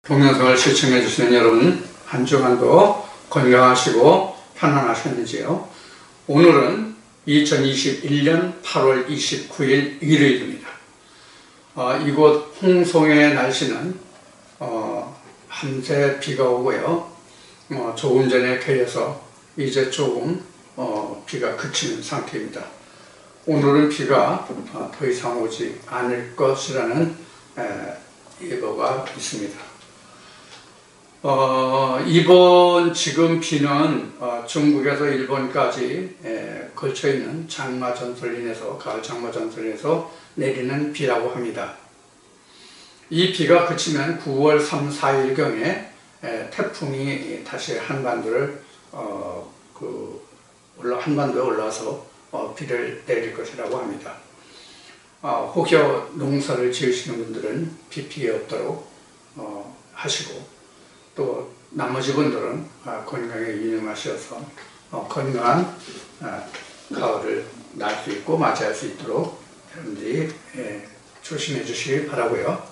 동영상을 시청해 주시는 여러분, 한 주간도 건강하시고 편안하셨는지요? 오늘은 2021년 8월 29일 일요일입니다. 이곳 홍송의 날씨는 밤새 비가 오고요. 조금 전에 개어서 이제 조금 비가 그치는 상태입니다. 오늘은 비가 더 이상 오지 않을 것이라는 예보가 있습니다. 이번 지금 비는 중국에서 일본까지 걸쳐있는 장마 전설인에서, 가을 장마 전설인에서 내리는 비라고 합니다. 이 비가 그치면 9월 3, 4일경에 태풍이 다시 한반도를 한반도에 올라와서 비를 내릴 것이라고 합니다. 혹여 농사를 지으시는 분들은 비 피해 없도록 하시고, 또 나머지 분들은 건강에 유념하셔서 건강한 가을을 날 수 있고 맞이할 수 있도록 여러분들이 조심해 주시기 바라고요.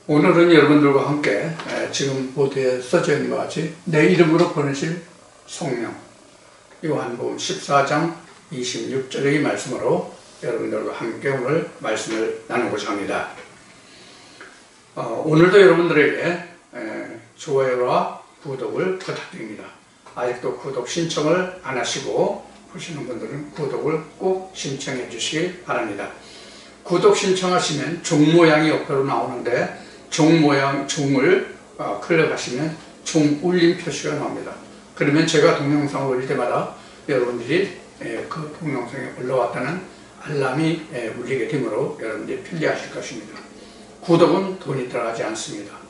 오늘은 여러분들과 함께 지금 보드에 써져 있는 것 같이 내 이름으로 보내실 성령, 요한복음 14장 26절의 말씀으로 여러분들과 함께 오늘 말씀을 나누고자 합니다. 오늘도 여러분들에게 좋아요와 구독을 부탁드립니다. 아직도 구독 신청을 안 하시고 보시는 분들은 구독을 꼭 신청해 주시기 바랍니다. 구독 신청하시면 종 모양이 옆으로 나오는데 종 모양 종을 클릭하시면 종 울림 표시가 나옵니다. 그러면 제가 동영상을 올릴 때마다 여러분들이 그 동영상에 올라왔다는 알람이 울리게 되므로 여러분들이 편리하실 것입니다. 구독은 돈이 들어가지 않습니다.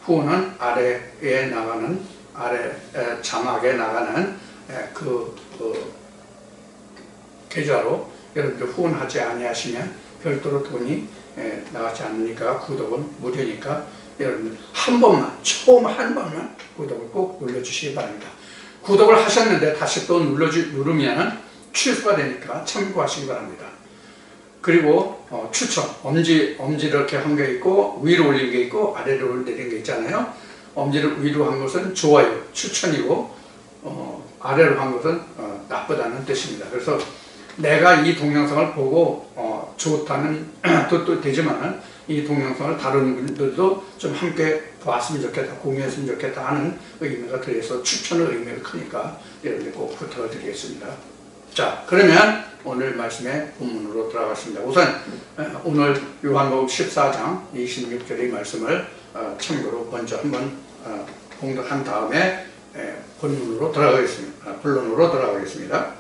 후원은 아래에 나가는, 자막에 나가는 계좌로 여러분들 후원하지 아니하시면 별도로 돈이 나가지 않으니까, 구독은 무료니까 여러분들 처음 한 번만 구독을 꼭 눌러주시기 바랍니다. 구독을 하셨는데 다시 또 누르면 취소가 되니까 참고하시기 바랍니다. 그리고 추천, 엄지 이렇게 한 게 있고 위로 올린 게 있고 아래로 올리는 게 있잖아요. 엄지를 위로 한 것은 좋아요, 추천이고 아래로 한 것은 나쁘다는 뜻입니다. 그래서 내가 이 동영상을 보고 좋다는 뜻도 되지만 이 동영상을 다른 분들도 좀 함께 봤으면 좋겠다, 공유했으면 좋겠다 하는 의미가 들어서 추천의 의미가 크니까 여러분들 꼭 부탁을 드리겠습니다. 자, 그러면 오늘 말씀의 본문으로 들어가겠습니다. 우선 오늘 요한복음 14장 26절의 말씀을 참고로 먼저 한번 봉독한 다음에 본론으로 들어가겠습니다.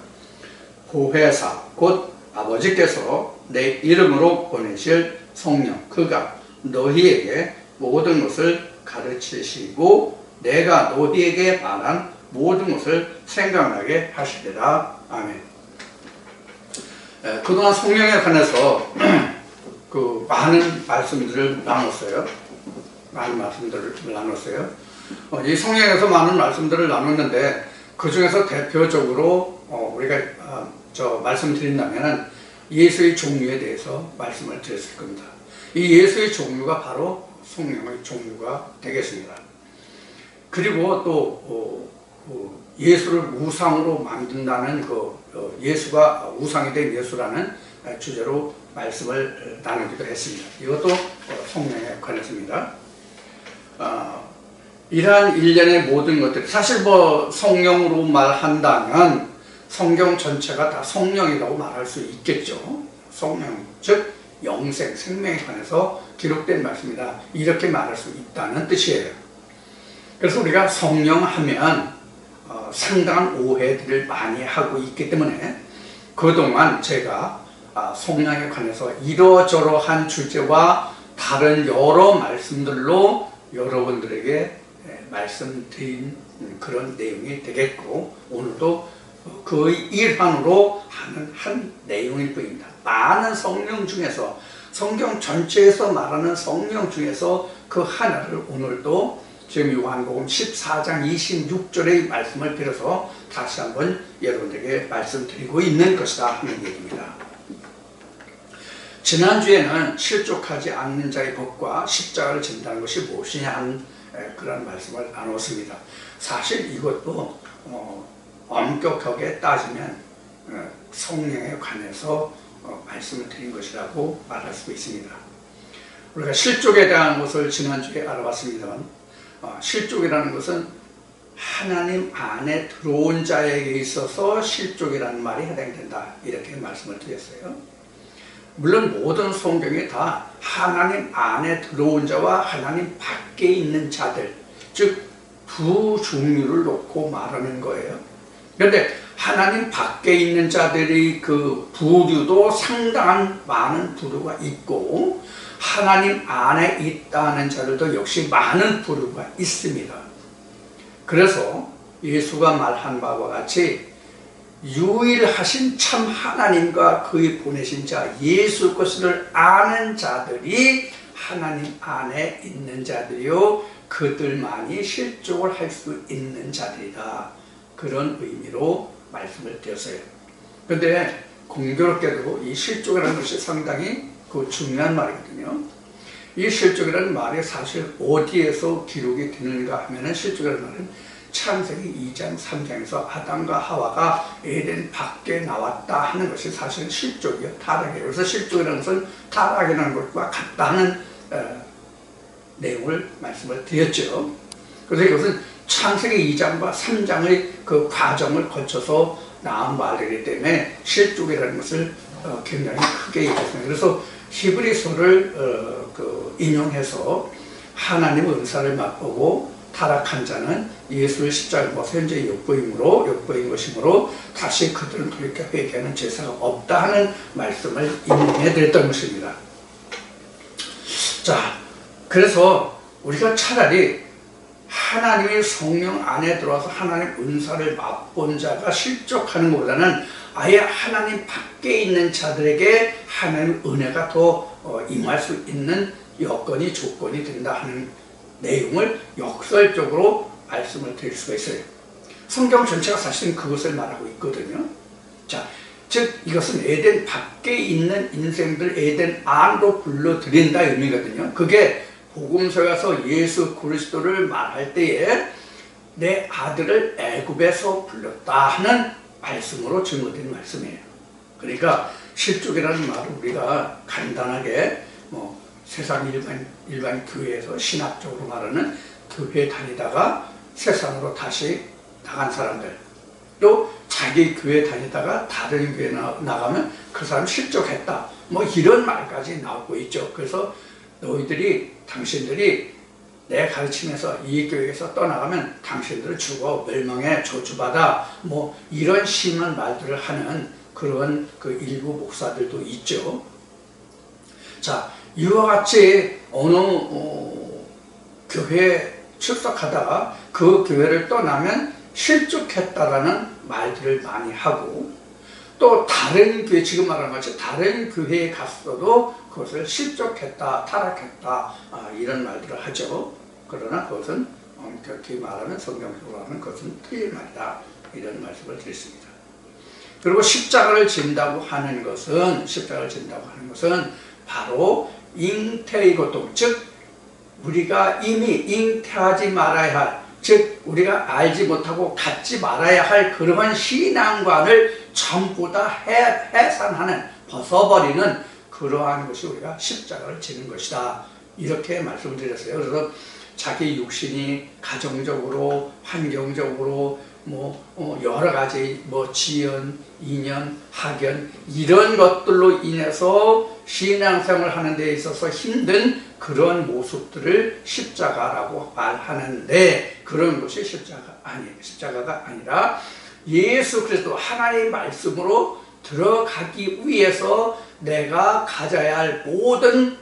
보혜사 곧 아버지께서 내 이름으로 보내실 성령, 그가 너희에게 모든 것을 가르치시고 내가 너희에게 말한 모든 것을 생각나게 하시리라. 아멘. 그동안 성령에 관해서 많은 말씀들을 나눴어요. 이 성령에서 많은 말씀들을 나눴는데 그 중에서 대표적으로 우리가 말씀드린다면 예수의 종류에 대해서 말씀을 드렸을 겁니다. 이 예수의 종류가 바로 성령의 종류가 되겠습니다. 그리고 또 예수를 우상으로 만든다는 예수가 우상이 된 예수라는 주제로 말씀을 나누기도 했습니다. 이것도 성령에 관해서입니다. 이러한 일련의 모든 것들, 사실 성령으로 말한다면 성경 전체가 다 성령이라고 말할 수 있겠죠. 성령, 즉 영생, 생명에 관해서 기록된 말씀이다, 이렇게 말할 수 있다는 뜻이에요. 그래서 우리가 성령 하면 상당한 오해들을 많이 하고 있기 때문에 그동안 제가 성령에 관해서 이러저러한 주제와 다른 여러 말씀들로 여러분들에게 말씀드린 그런 내용이 되겠고, 오늘도 그 일환으로 하는 한 내용일 뿐입니다. 많은 성령 중에서, 성경 전체에서 말하는 성령 중에서 그 하나를 오늘도 지금 요한복음 14장 26절의 말씀을 빌어서 다시 한번 여러분들에게 말씀드리고 있는 것이다 하는 얘기입니다. 지난주에는 실족하지 않는 자의 법과 십자가를 진다는 것이 무엇이냐 하는 그런 말씀을 나눴습니다. 사실 이것도 엄격하게 따지면 성령에 관해서 말씀을 드린 것이라고 말할 수 있습니다. 우리가 실족에 대한 것을 지난주에 알아봤습니다만, 실족이라는 것은 하나님 안에 들어온 자에게 있어서 실족이라는 말이 해당된다, 이렇게 말씀을 드렸어요. 물론 모든 성경이 다 하나님 안에 들어온 자와 하나님 밖에 있는 자들, 즉 두 종류를 놓고 말하는 거예요. 그런데 하나님 밖에 있는 자들의 그 부류도 상당한 많은 부류가 있고, 하나님 안에 있다는 자들도 역시 많은 부류가 있습니다. 그래서 예수가 말한 바와 같이 유일하신 참 하나님과 그의 보내신 자 예수 그리스도를 아는 자들이 하나님 안에 있는 자들이요, 그들만이 실족을 할 수 있는 자들이다, 그런 의미로 말씀을 드렸어요. 그런데 공교롭게도 이 실족이라는 것이 상당히 중요한 말이거든요. 이 실족이라는 말이 사실 어디에서 기록이 되는가 하면은, 실족이라는 말은 창세기 2장 3장에서 아담과 하와가 에덴 밖에 나왔다 하는 것이 사실은 실족이요, 타락이에요. 그래서 실족이라는 것은 타락이라는 것과 같다는 내용을 말씀을 드렸죠. 그래서 이것은 창세기 2장과 3장의 그 과정을 거쳐서 나온 말이기 때문에 실족이라는 것을 굉장히 크게 얘기했습니다. 그래서 히브리서를 인용해서 하나님의 은사를 맛보고 타락한 자는 예수의 십자가를 못 현재 욕보인 것이므로 다시 그들은 돌이켜 회개하는 제사가 없다 하는 말씀을 인용해 드렸던 것입니다. 자, 그래서 우리가 차라리 하나님의 성령 안에 들어와서 하나님 은사를 맛본 자가 실족하는 것보다는 아예 하나님 밖에 있는 자들에게 하나님의 은혜가 더 임할 수 있는 여건이, 조건이 된다 하는 내용을 역설적으로 말씀을 드릴 수가 있어요. 성경 전체가 사실은 그것을 말하고 있거든요. 자, 즉 이것은 에덴 밖에 있는 인생들 에덴 안으로 불러들인다 의미거든요. 그게 복음서에서 예수 그리스도를 말할 때에 내 아들을 애굽에서 불렀다 하는 말씀으로 증거된 말씀이에요. 그러니까 실족이라는 말을 우리가 간단하게 세상 일반 교회에서 신학적으로 말하는 교회 다니다가 세상으로 다시 나간 사람들, 또 자기 교회 다니다가 다른 교회 나가면 그 사람 실족했다, 이런 말까지 나오고 있죠. 그래서 당신들이 내 가르침에서 이 교회에서 떠나가면 당신들을 죽어 멸망해 저주받아, 이런 심한 말들을 하는 그런 일부 목사들도 있죠. 자, 이와 같이 어느 교회에 출석하다가 그 교회를 떠나면 실족했다라는 말들을 많이 하고, 또 다른 교회, 지금 말한 것이 다른 교회에 갔어도 그것을 실족했다, 타락했다, 이런 말들을 하죠. 그러나 그것은 엄격히 말하면, 성경적으로 하면 그것은 틀린 말이다, 이런 말씀을 드렸습니다. 그리고 십자가를 진다고 하는 것은 바로 잉태의 고통, 즉 우리가 이미 잉태하지 말아야 할, 즉 우리가 알지 못하고 갖지 말아야 할 그러한 신앙관을 전부 다 해산하는, 벗어버리는 그러한 것이 우리가 십자가를 지는 것이다, 이렇게 말씀을 드렸어요. 그래서 자기 육신이 가정적으로, 환경적으로, 여러 가지 지연, 인연, 학연, 이런 것들로 인해서 신앙생활을 하는 데 있어서 힘든 그런 모습들을 십자가라고 말하는데, 그런 것이 십자가가 아니라 예수 그리스도 하나님의 말씀으로 들어가기 위해서 내가 가져야 할 모든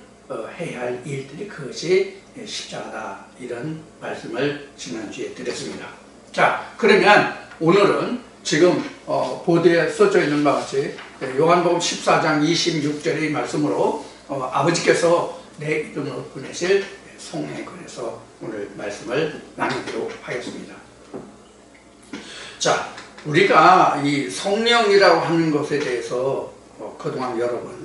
해야 할 일들이 그것이 십자가다, 이런 말씀을 지난주에 드렸습니다. 자, 그러면 오늘은 지금 보드에 써져 있는 바와 같이 요한복음 14장 26절의 말씀으로 아버지께서 내 이름으로 보내실 성령에 관해서 오늘 말씀을 나누도록 하겠습니다. 자, 우리가 이 성령이라고 하는 것에 대해서 그동안 여러 번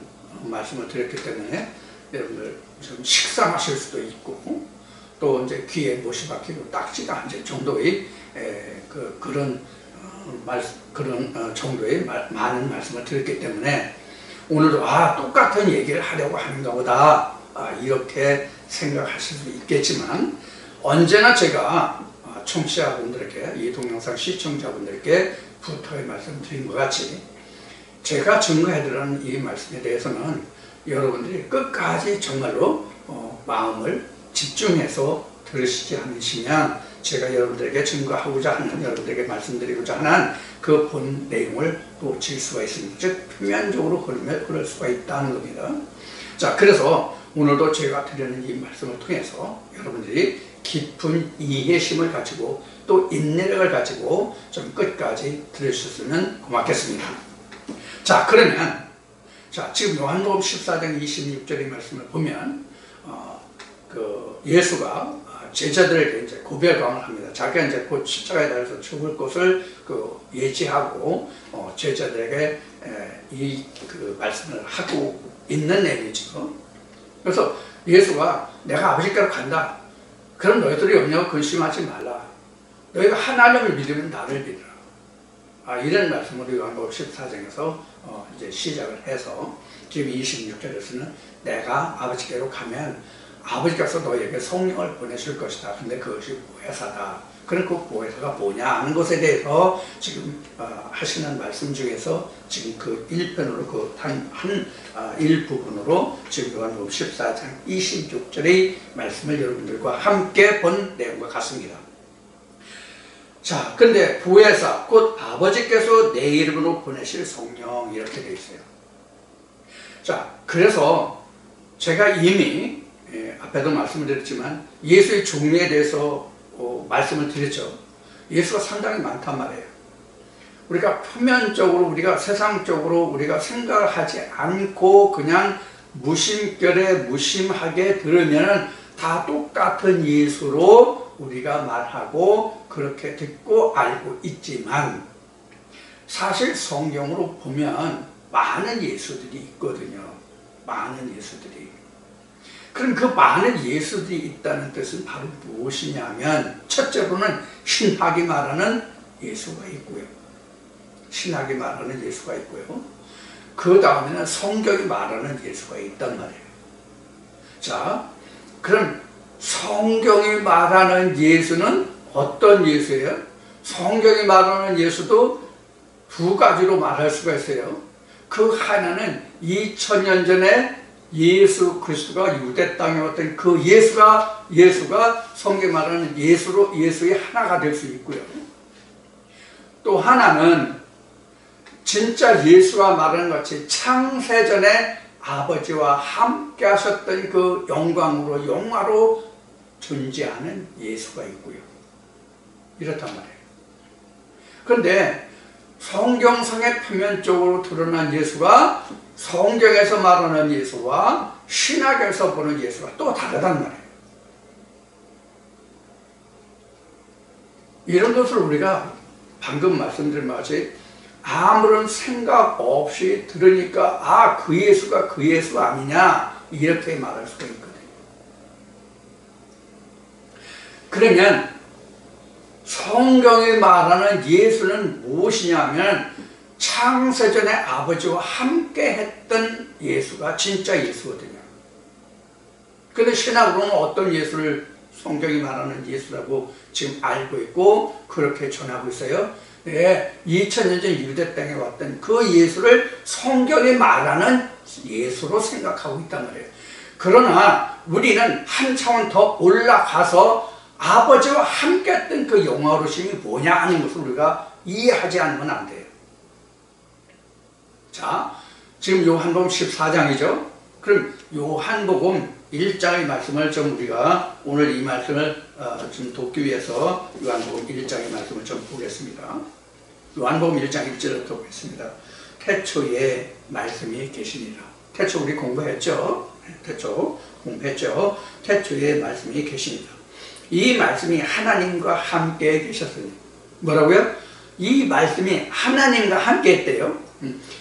말씀을 드렸기 때문에 여러분들 좀 식상하실 수도 있고 또 이제 귀에 못이 박히고 딱지가 앉을 정도의 그런 정도의 많은 말씀을 드렸기 때문에 오늘도 똑같은 얘기를 하려고 하는가 보다 이렇게 생각하실 수 있겠지만 언제나 제가 청취자분들에게 이 동영상 시청자분들께 부터의 말씀드린 것 같이 제가 증거해드리는 이 말씀에 대해서는 여러분들이 끝까지 정말로 마음을 집중해서 들으시지 않으시면 제가 여러분들에게 증거하고자 하는, 여러분들에게 말씀드리고자 하는 그 본 내용을 놓칠 수가 있습니다. 즉 표면적으로 흐를 수가 있다는 겁니다. 자, 그래서 오늘도 제가 드리는 이 말씀을 통해서 여러분들이 깊은 이해심을 가지고 또 인내력을 가지고 좀 끝까지 들으셨으면 고맙겠습니다. 자, 그러면 지금 요한복음 14장 26절의 말씀을 보면 예수가 제자들에게 이제 고백을 합니다. 자기가 이제 곧 십자가에 달려서 죽을 것을 예지하고 제자들에게 이 말씀을 하고 있는 내용이죠. 그래서 예수가 내가 아버지께로 간다. 그럼 너희들이 염려 근심하지 말라. 너희가 하나님을 믿으면 나를 믿으라. 이런 말씀으로 요한복음 14장에서 이제 시작을 해서 지금 26절에서는 내가 아버지께로 가면 아버지께서 너에게 성령을 보내실 것이다. 근데 그것이 보혜사다. 그럼 그 보혜사가 뭐냐 하는 것에 대해서 지금 하시는 말씀 중에서 지금 그 1편으로 그 한 일부분으로 지금 요한복음 14장 26절의 말씀을 여러분들과 함께 본 내용과 같습니다. 자, 근데 보혜사 곧 아버지께서 내 이름으로 보내실 성령 이렇게 되어 있어요. 자, 그래서 제가 이미 앞에도 말씀을 드렸지만 예수의 종류에 대해서 말씀을 드렸죠. 예수가 상당히 많단 말이에요. 우리가 표면적으로 우리가 세상적으로 우리가 생각을 하지 않고 그냥 무심결에 무심하게 들으면 다 똑같은 예수로 우리가 말하고 그렇게 듣고 알고 있지만 사실 성경으로 보면 많은 예수들이 있거든요. 많은 예수들이. 그럼 그 많은 예수들이 있다는 뜻은 바로 무엇이냐면 첫째로는 신학이 말하는 예수가 있고요. 신학이 말하는 예수가 있고요. 그 다음에는 성경이 말하는 예수가 있단 말이에요. 자, 그럼 성경이 말하는 예수는 어떤 예수예요? 성경이 말하는 예수도 두 가지로 말할 수가 있어요. 그 하나는 2000년 전에 예수 그리스도가 유대 땅에 왔던 그 예수가 성경이 말하는 예수의 하나가 될 수 있고요. 또 하나는 진짜 예수가 말하는 같이 창세전에 아버지와 함께 하셨던 그 영화로 존재하는 예수가 있고요. 이렇단 말이에요. 그런데 성경상에 표면적으로 드러난 예수가 성경에서 말하는 예수와 신학에서 보는 예수가 또 다르단 말이에요. 이런 것을 우리가 방금 말씀드린 것이 아무런 생각 없이 들으니까 그 예수가 그 예수 아니냐 이렇게 말할 수가 있거든요. 그러면 성경이 말하는 예수는 무엇이냐면 창세전에 아버지와 함께 했던 예수가 진짜 예수거든요. 그런데 신학으로는 어떤 예수를 성경이 말하는 예수라고 지금 알고 있고 그렇게 전하고 있어요. 2000년 전 유대 땅에 왔던 그 예수를 성경이 말하는 예수로 생각하고 있단 말이에요. 그러나 우리는 한 차원 더 올라가서 아버지와 함께 했던 그 영화로심이 뭐냐 하는 것을 우리가 이해하지 않으면 안 돼요. 자, 지금 요한복음 14장이죠. 그럼 요한복음 1장의 말씀을 좀 우리가 오늘 이 말씀을 좀 돕기 위해서 요한복음 1장의 말씀을 좀 보겠습니다. 요한복음 1장 1절부터 보겠습니다. 태초에 말씀이 계시니라. 태초 우리 공부했죠? 태초 공부했죠? 태초에 말씀이 계시니라. 이 말씀이 하나님과 함께 계셨으니. 뭐라고요? 이 말씀이 하나님과 함께 했대요.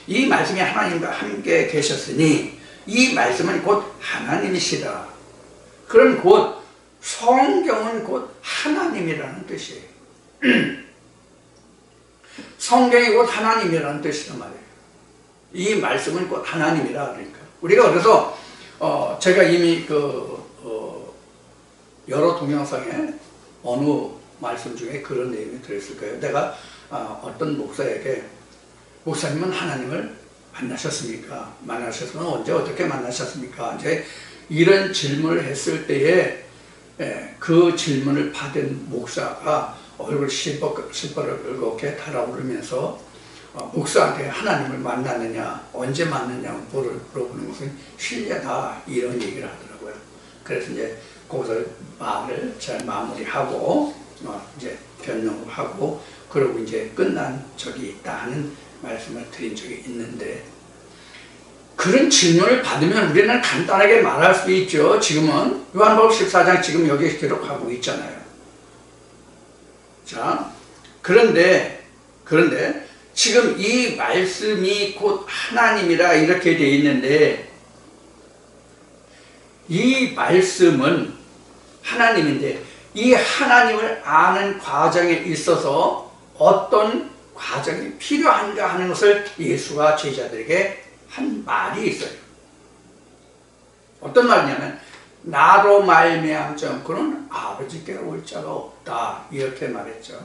이 말씀이 하나님과 함께 계셨으니 이 말씀은 곧 하나님이시다. 그럼 곧 성경은 곧 하나님이라는 뜻이에요. 성경이 곧 하나님이라는 뜻이란 말이에요. 이 말씀은 곧 하나님이라. 그러니까 우리가 그래서 제가 이미 여러 동영상에 어느 말씀 중에 그런 내용이 들었을 거예요. 내가 어떤 목사에게 목사님은 하나님을 만나셨습니까? 만나셨으면 언제 어떻게 만나셨습니까? 이제 이런 질문을 했을 때에 그 질문을 받은 목사가 얼굴 시퍼렇게 달아오르면서 목사한테 하나님을 만났느냐, 언제 만났냐 물어보는 것은 실례다, 이런 얘기를 하더라고요. 그래서 이제 거기서 말을 잘 마무리하고 이제 변명하고 그러고 이제 끝난 적이 있다 하는 말씀을 드린 적이 있는데, 그런 질문을 받으면 우리는 간단하게 말할 수 있죠. 지금은 요한복음 14장 지금 여기에 기록하고 있잖아요. 자, 그런데 지금 이 말씀이 곧 하나님이라 이렇게 되어 있는데, 이 말씀은 하나님인데 이 하나님을 아는 과정에 있어서 어떤 과정이 필요한가 하는 것을 예수가 제자들에게 한 말이 있어요. 어떤 말이냐면 나로 말미암자 그는 아버지께로 올 자가 없다, 이렇게 말했죠.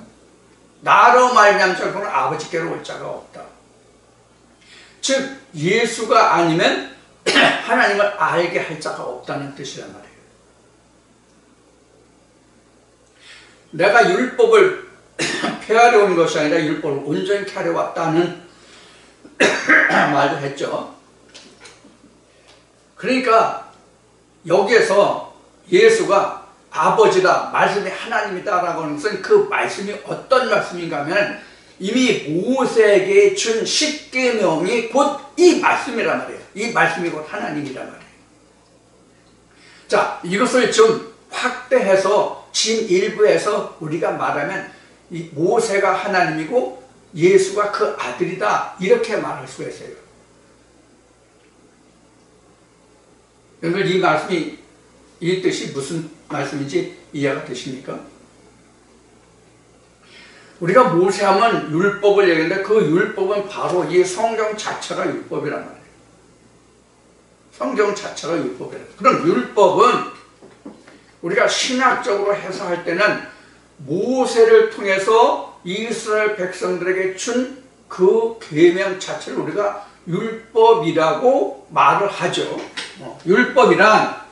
나로 말미암자 그는 아버지께로 올 자가 없다. 즉 예수가 아니면 하나님을 알게 할 자가 없다는 뜻이란 말이에요. 내가 율법을 폐하려 온 것이 아니라 율법을 온전히 하려 왔다는 말도 했죠. 그러니까 여기에서 예수가 아버지다, 말씀이 하나님이다 라고 하는 것은 그 말씀이 어떤 말씀인가 하면 이미 모세에게 준 십계명이 곧 이 말씀이란 말이에요. 이 말씀이 곧 하나님이란 말이에요. 자, 이것을 좀 확대해서 진 일부에서 우리가 말하면 이 모세가 하나님이고 예수가 그 아들이다, 이렇게 말할 수가 있어요. 여러분 이 말씀이, 이 뜻이 무슨 말씀인지 이해가 되십니까? 우리가 모세하면 율법을 얘기하는데 그 율법은 바로 이 성경 자체가 율법이란 말이에요. 성경 자체가 율법이란 말이에요. 그럼 율법은 우리가 신학적으로 해석할 때는 모세를 통해서 이스라엘 백성들에게 준 그 계명 자체를 우리가 율법이라고 말을 하죠. 율법이란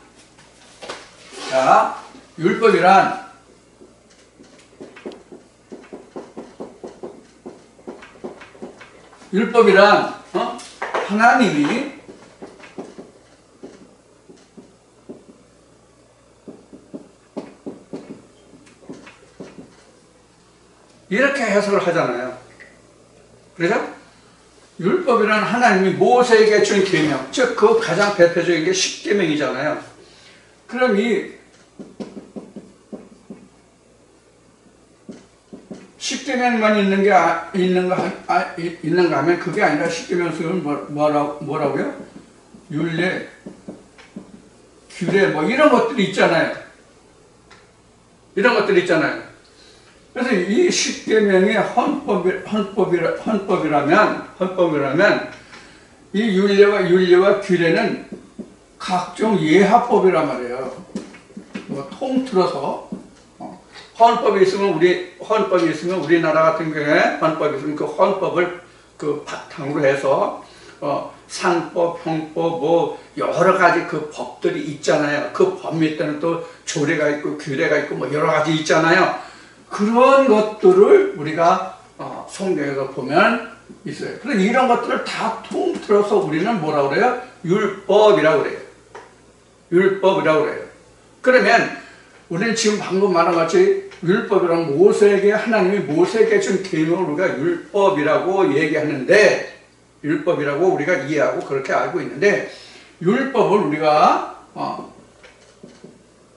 하나님이 이렇게 해석을 하잖아요. 그래서 율법이란 하나님이 모세에게 준 계명, 즉 그 가장 대표적인 게 십계명이잖아요. 그럼 이 십계명만 있는가 하면 그게 아니라 십계명 속에는 뭐라고요? 율례, 규례 뭐 이런 것들이 있잖아요. 그래서 이 십계명이 헌법이라면 이 율례와 규례는 각종 예하법이란 말이에요. 뭐 통틀어서 헌법이 있으면 우리나라 같은 경우에 헌법이 있으면 그 헌법을 그 바탕으로 해서 상법, 형법 뭐 여러 가지 그 법들이 있잖아요. 그 법 밑에는 또 조례가 있고 규례가 있고 뭐 여러 가지 있잖아요. 그런 것들을 우리가 성경에서 보면 있어요. 그래서 이런 것들을 다 통틀어서 우리는 뭐라고 그래요? 율법이라고 그래요. 그러면 우리는 지금 방금 말한 같이 율법이란 하나님이 모세에게 준 계명을 우리가 율법이라고 얘기하는데, 율법이라고 우리가 이해하고 그렇게 알고 있는데, 율법을 우리가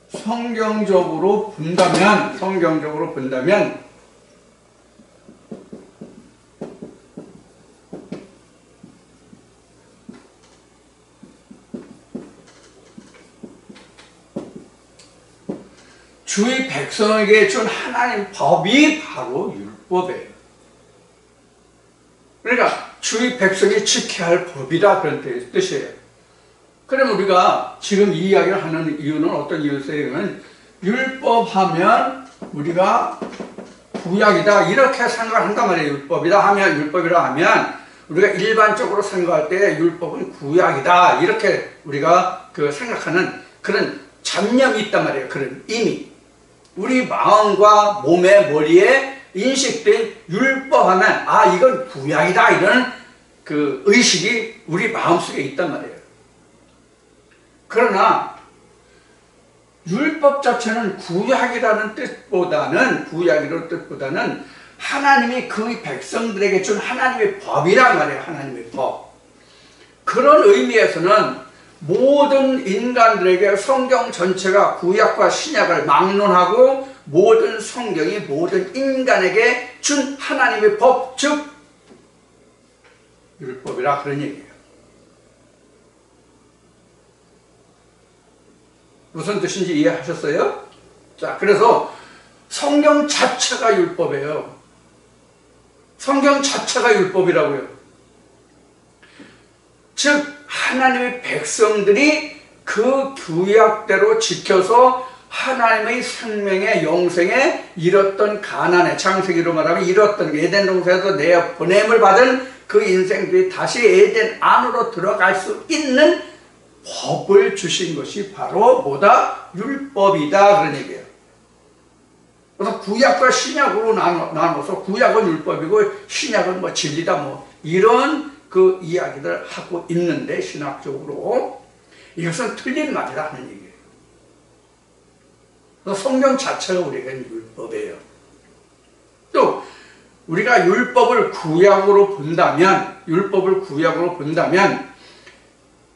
성경적으로 본다면 주의 백성에게 준 하나님 법이 바로 율법이에요. 그러니까 주의 백성이 지켜야 할 법이다 그런 뜻이에요. 그럼 우리가 지금 이 이야기를 하는 이유는 어떤 이유세요? 율법하면 우리가 구약이다 이렇게 생각한단 말이에요. 율법이라 하면 우리가 일반적으로 생각할 때 율법은 구약이다 이렇게 우리가 생각하는 그런 잡념이 있단 말이에요. 그런 이미 우리 마음과 몸의 머리에 인식된 율법하면 이건 구약이다 이런 그 의식이 우리 마음속에 있단 말이에요. 그러나 율법 자체는 구약이라는 뜻보다는 하나님이 그 백성들에게 준 하나님의 법이란 말이에요. 하나님의 법. 그런 의미에서는 모든 인간들에게 성경 전체가 구약과 신약을 막론하고 모든 성경이 모든 인간에게 준 하나님의 법, 즉 율법이라 그런 얘기예요. 무슨 뜻인지 이해하셨어요? 자, 그래서 성경 자체가 율법이에요. 성경 자체가 율법이라고요. 즉 하나님의 백성들이 그 규약대로 지켜서 하나님의 생명의 영생에 이뤘던 가난의 창세기로 말하면 이뤘던 에덴 동산에서 내보냄을 받은 그 인생들이 다시 에덴 안으로 들어갈 수 있는 법을 주신 것이 바로 뭐다? 율법이다 그런 얘기예요. 그래서 구약과 신약으로 나눠서 구약은 율법이고 신약은 뭐 진리다 이런 그 이야기를 하고 있는데 신학적으로 이것은 틀린 말이다 하는 얘기예요. 그래서 성경 자체가 우리에게는 율법이에요. 또 우리가 율법을 구약으로 본다면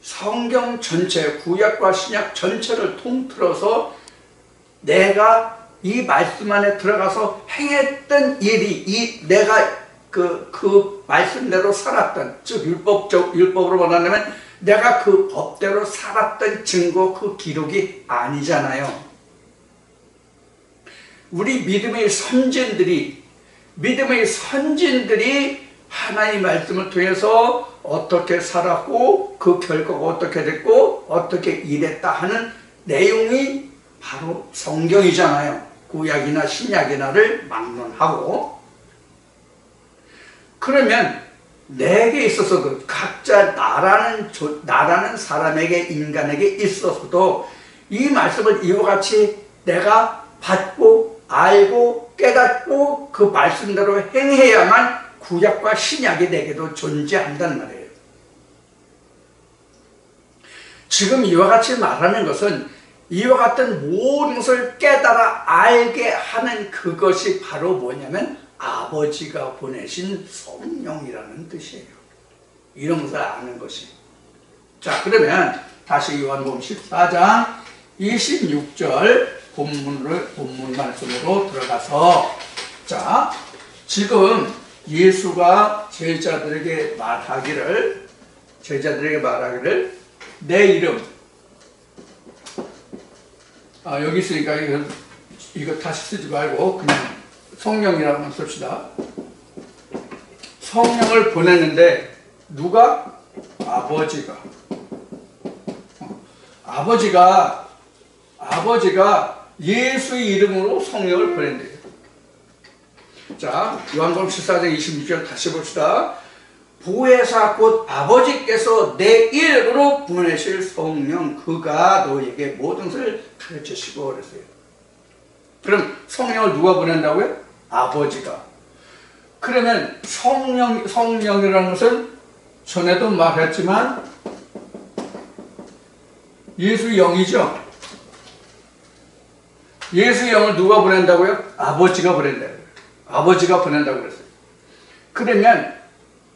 성경 전체, 구약과 신약 전체를 통틀어서 내가 이 말씀 안에 들어가서 행했던 일이 내가 그 말씀대로 살았던, 즉 율법으로 말하면 내가 그 법대로 살았던 증거, 그 기록이 아니잖아요. 우리 믿음의 선진들이 하나님의 말씀을 통해서 어떻게 살았고 그 결과가 어떻게 됐고 어떻게 일했다 하는 내용이 바로 성경이잖아요. 구약이나 신약이나를 막론하고. 그러면 내게 있어서도 각자 나라는 사람에게 인간에게 있어서도 이 말씀을 이와 같이 내가 받고 알고 깨닫고 그 말씀대로 행해야만 구약과 신약이 내게도 존재한다는 말이에요. 지금 이와 같이 말하는 것은 이와 같은 모든 것을 깨달아 알게 하는 그것이 바로 뭐냐면 아버지가 보내신 성령이라는 뜻이에요. 이런 것을 아는 것이. 자, 그러면 다시 요한복음 14장 26절 본문 말씀으로 들어가서, 자, 지금 예수가 제자들에게 말하기를 내 이름, 여기 있으니까 이거 다시 쓰지 말고 그냥 성령이라고만 씁시다. 성령을 보냈는데 누가? 아버지가 예수의 이름으로 성령을 보낸대요. 자, 요한복음 14장 26절 다시 봅시다. 보혜사 곧 아버지께서 내 이름으로 보내실 성령, 그가 너에게 모든 것을 가르치시고 그랬어요. 그럼 성령을 누가 보낸다고요? 아버지가. 그러면 성령이라는 것은 전에도 말했지만 예수의 영이죠. 예수의 영을 누가 보낸다고요? 아버지가 보낸다고요. 아버지가 보낸다고 그랬어요. 그러면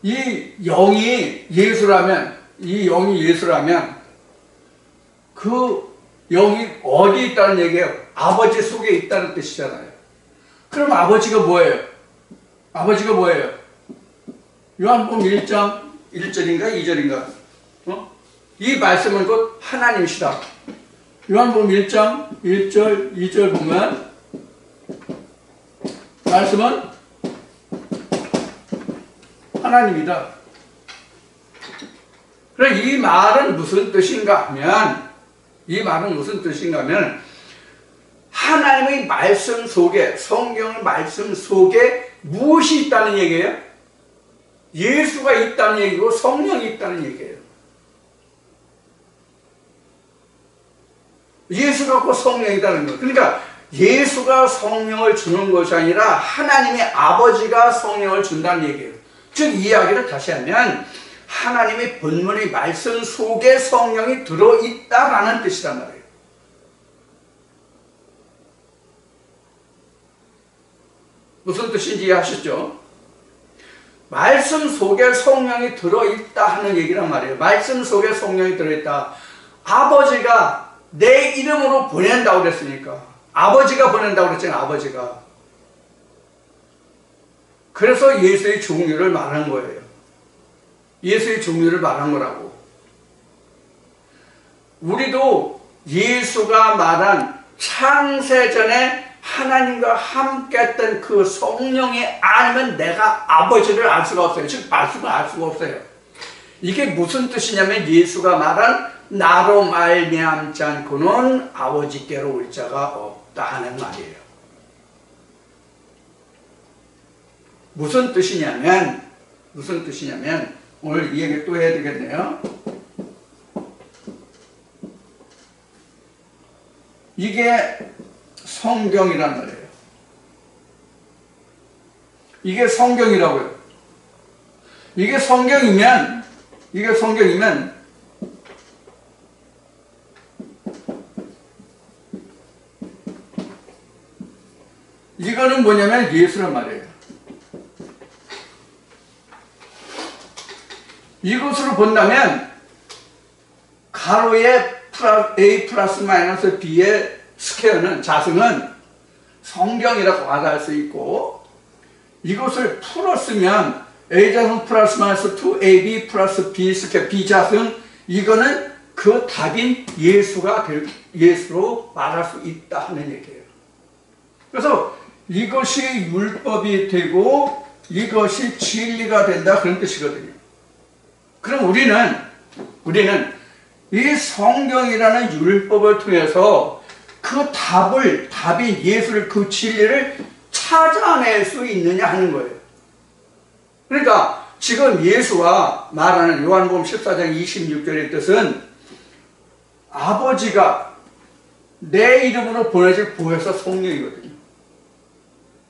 이 영이 예수라면 그 영이 어디 있다는 얘기예요? 아버지 속에 있다는 뜻이잖아요. 그럼 아버지가 뭐예요? 요한복음 1장 1절인가 2절인가? 이 말씀은 곧 하나님이시다. 요한복음 1장 1절 2절 보면 말씀은 하나님이다. 그래 이 말은 무슨 뜻인가 하면 하나님의 말씀 속에 성경의 말씀 속에 무엇이 있다는 얘기예요? 예수가 있다는 얘기고 성령이 있다는 얘기예요. 예수가 곧 성령이라는 거. 그러니까 예수가 성령을 주는 것이 아니라 하나님의 아버지가 성령을 준다는 얘기예요. 즉 이야기를 다시 하면 하나님의 본문의 말씀 속에 성령이 들어있다라는 뜻이란 말이에요. 무슨 뜻인지 이해하시죠? 말씀 속에 성령이 들어있다 하는 얘기란 말이에요. 말씀 속에 성령이 들어있다. 아버지가 내 이름으로 보낸다고 그랬으니까. 아버지가 보낸다고 그랬잖아요. 아버지가. 그래서 예수의 종류를 말한 거예요. 예수의 종류를 말한 거라고. 우리도 예수가 말한 창세전에 하나님과 함께 했던 그 성령이 아니면 내가 아버지를 알 수가 없어요. 즉 말씀을 알 수가 없어요. 이게 무슨 뜻이냐면 예수가 말한 나로 말미암지 않고는 아버지께로 올 자가 없다 하는 말이에요. 무슨 뜻이냐면 오늘 이 얘기 또 해야 되겠네요. 이게 성경이란 말이에요. 이게 성경이라고요. 이게 성경이면 이거는 뭐냐면 예수란 말이에요. 이것으로 본다면 가로의 A 플러스 마이너스 B의 스퀘어는 자승은 성경이라고 말할 수 있고 이것을 풀었으면 A자승 플러스 마이너스 2AB 플러스 B 스퀘어 B자승 이거는 그 답인 예수로 말할 수 있다 하는 얘기예요. 그래서 이것이 율법이 되고 이것이 진리가 된다 그런 뜻이거든요. 그럼 우리는 이 성경이라는 율법을 통해서 그 답인 예수를 그 진리를 찾아낼 수 있느냐 하는 거예요. 그러니까 지금 예수가 말하는 요한복음 14장 26절의 뜻은 아버지가 내 이름으로 보내실 보혜사 성령이거든요.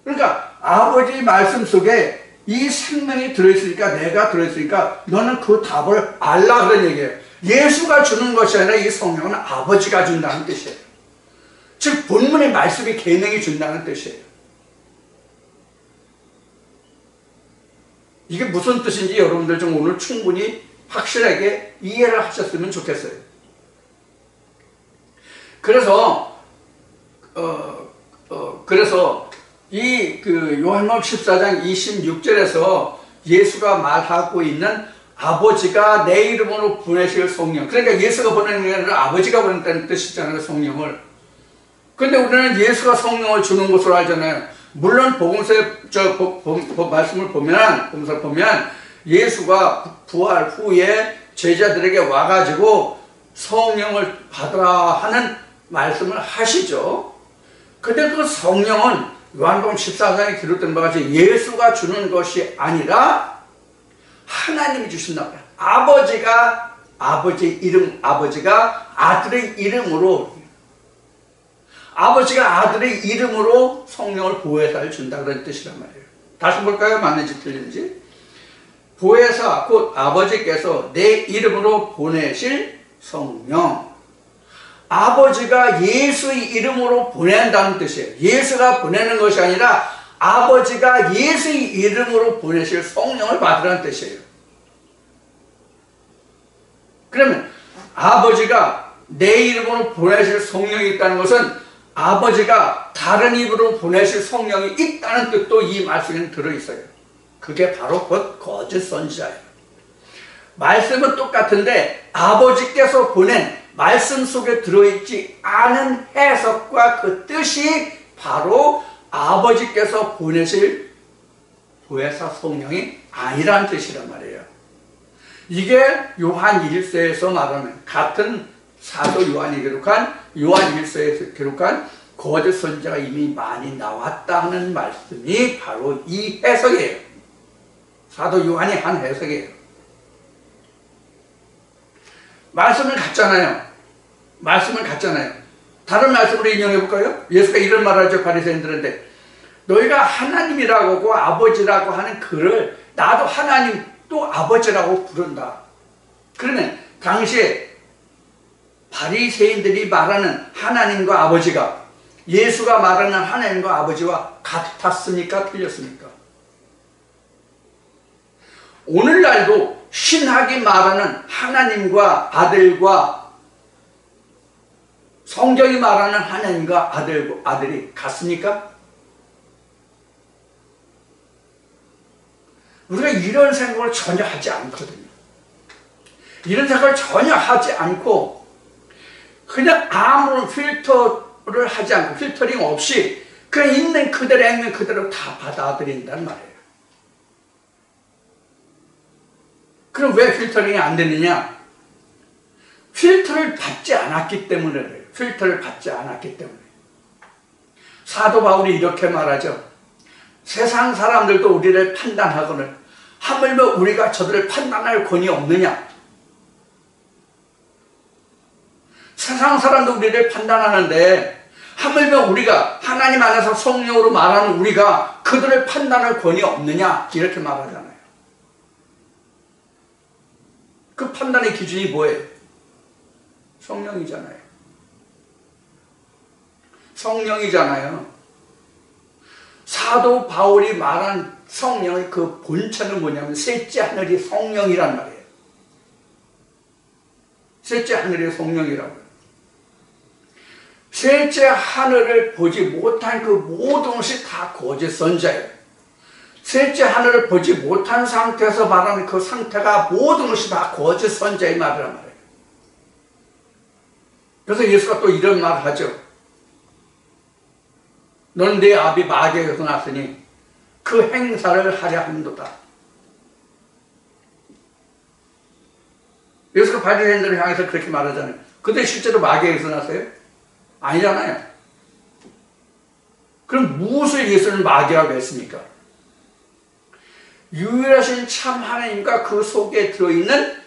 그러니까 아버지 말씀 속에 이 생명이 들어있으니까 내가 들어있으니까 너는 그 답을 알라 그런 얘기예요. 예수가 주는 것이 아니라 이 성령은 아버지가 준다는 뜻이에요. 즉 본문의 말씀이 계명이 준다는 뜻이에요. 이게 무슨 뜻인지 여러분들 좀 오늘 충분히 확실하게 이해를 하셨으면 좋겠어요. 그래서 이 요한복음 14장 26절에서 예수가 말하고 있는 아버지가 내 이름으로 보내실 성령. 그러니까 예수가 보내는 게 아니라 아버지가 보낸다는 뜻이잖아요, 성령을. 근데 우리는 예수가 성령을 주는 것으로 알잖아요. 물론 복음서의 말씀을 보면 예수가 부활 후에 제자들에게 와가지고 성령을 받으라 하는 말씀을 하시죠. 근데 그 성령은 요한복음 14장에 기록된 바와 같이 예수가 주는 것이 아니라 하나님이 주신다. 아버지가 아들의 이름으로 성령을 보혜사를 준다 그런 뜻이란 말이에요. 다시 볼까요? 맞는지 틀린지. 보혜사 곧 아버지께서 내 이름으로 보내실 성령. 아버지가 예수의 이름으로 보낸다는 뜻이에요. 예수가 보내는 것이 아니라 아버지가 예수의 이름으로 보내실 성령을 받으라는 뜻이에요. 그러면 아버지가 내 이름으로 보내실 성령이 있다는 것은 아버지가 다른 이름으로 보내실 성령이 있다는 뜻도 이 말씀에 들어있어요. 그게 바로 곧 거짓 선지자예요. 말씀은 똑같은데 아버지께서 보낸 말씀 속에 들어있지 않은 해석과 그 뜻이 바로 아버지께서 보내실 보혜사 성령이 아니란 뜻이란 말이에요. 이게 요한 1서에서 말하는, 같은 사도 요한이 기록한 요한 1서에서 기록한 거짓 선지자가 이미 많이 나왔다 하는 말씀이 바로 이 해석이에요. 사도 요한이 한 해석이에요. 말씀을 갖잖아요. 다른 말씀으로 인용해 볼까요? 예수가 이런 말을 하죠. 바리새인들한테, 너희가 하나님이라고 하고 아버지라고 하는 그를 나도 하나님 또 아버지라고 부른다. 그러면 당시에 바리새인들이 말하는 하나님과 아버지가 예수가 말하는 하나님과 아버지와 같았습니까? 틀렸습니까? 오늘날도 신학이 말하는 하나님과 아들과 성경이 말하는 하나님과 아들이 같습니까? 우리가 이런 생각을 전혀 하지 않거든요. 이런 생각을 전혀 하지 않고 그냥 아무런 필터를 하지 않고, 필터링 없이 그냥 있는 그대로 다 받아들인단 말이에요. 그럼 왜 필터링이 안 되느냐? 필터를 받지 않았기 때문에 그래요. 필터를 받지 않았기 때문에. 사도 바울이 이렇게 말하죠. 세상 사람들도 우리를 판단하거늘 하물며 우리가 저들을 판단할 권위 없느냐? 세상 사람도 우리를 판단하는데 하물며 우리가 하나님 안에서 성령으로 말하는 우리가 그들을 판단할 권위 없느냐? 이렇게 말하잖아요. 그 판단의 기준이 뭐예요? 성령이잖아요. 사도 바울이 말한 성령의 그 본체는 뭐냐면 셋째 하늘이 성령이란 말이에요. 셋째 하늘이 성령이라고요. 셋째 하늘을 보지 못한 그 모든 것이 다 거짓 선자예요. 셋째 하늘을 보지 못한 상태에서 말하는 그 상태가 모든 것이 다 거짓 선자의 말이란 말이에요. 그래서 예수가 또 이런 말을 하죠. 너는 내 아비 마귀에게서 났으니 그 행사를 하려 함도다. 예수가 바리새인들을 향해서 그렇게 말하잖아요. 근데 실제로 마귀에게서 났어요? 아니잖아요. 그럼 무엇을 예수는 마귀라고 했습니까? 유일하신 참 하나님과 그 속에 들어있는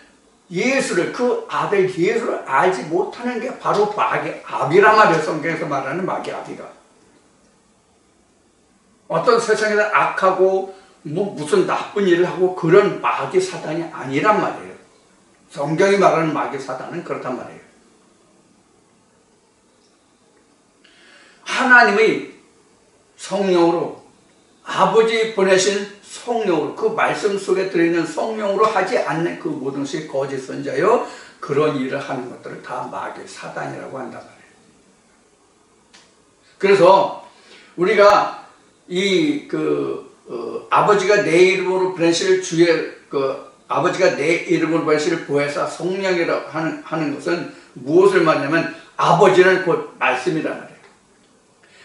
예수를, 그 아들 예수를 알지 못하는 게 바로 마귀 아비란 말이에요. 성경에서 말하는 마귀 아비가. 어떤 세상에서 악하고 무슨 나쁜 일을 하고 그런 마귀 사단이 아니란 말이에요. 성경이 말하는 마귀 사단은 그렇단 말이에요. 하나님의 성령으로, 아버지 보내신 성령으로, 그 말씀 속에 들어있는 성령으로 하지 않는 그 모든 것이 거짓 선자요, 그런 일을 하는 것들을 다 마귀 사단이라고 한단 말이에요. 그래서 우리가 아버지가 내 이름으로 보내실 아버지가 내 이름으로 보내실 보혜사 성령이라고 하는 것은 무엇을 말하냐면 아버지는 곧 말씀이란 말이에요.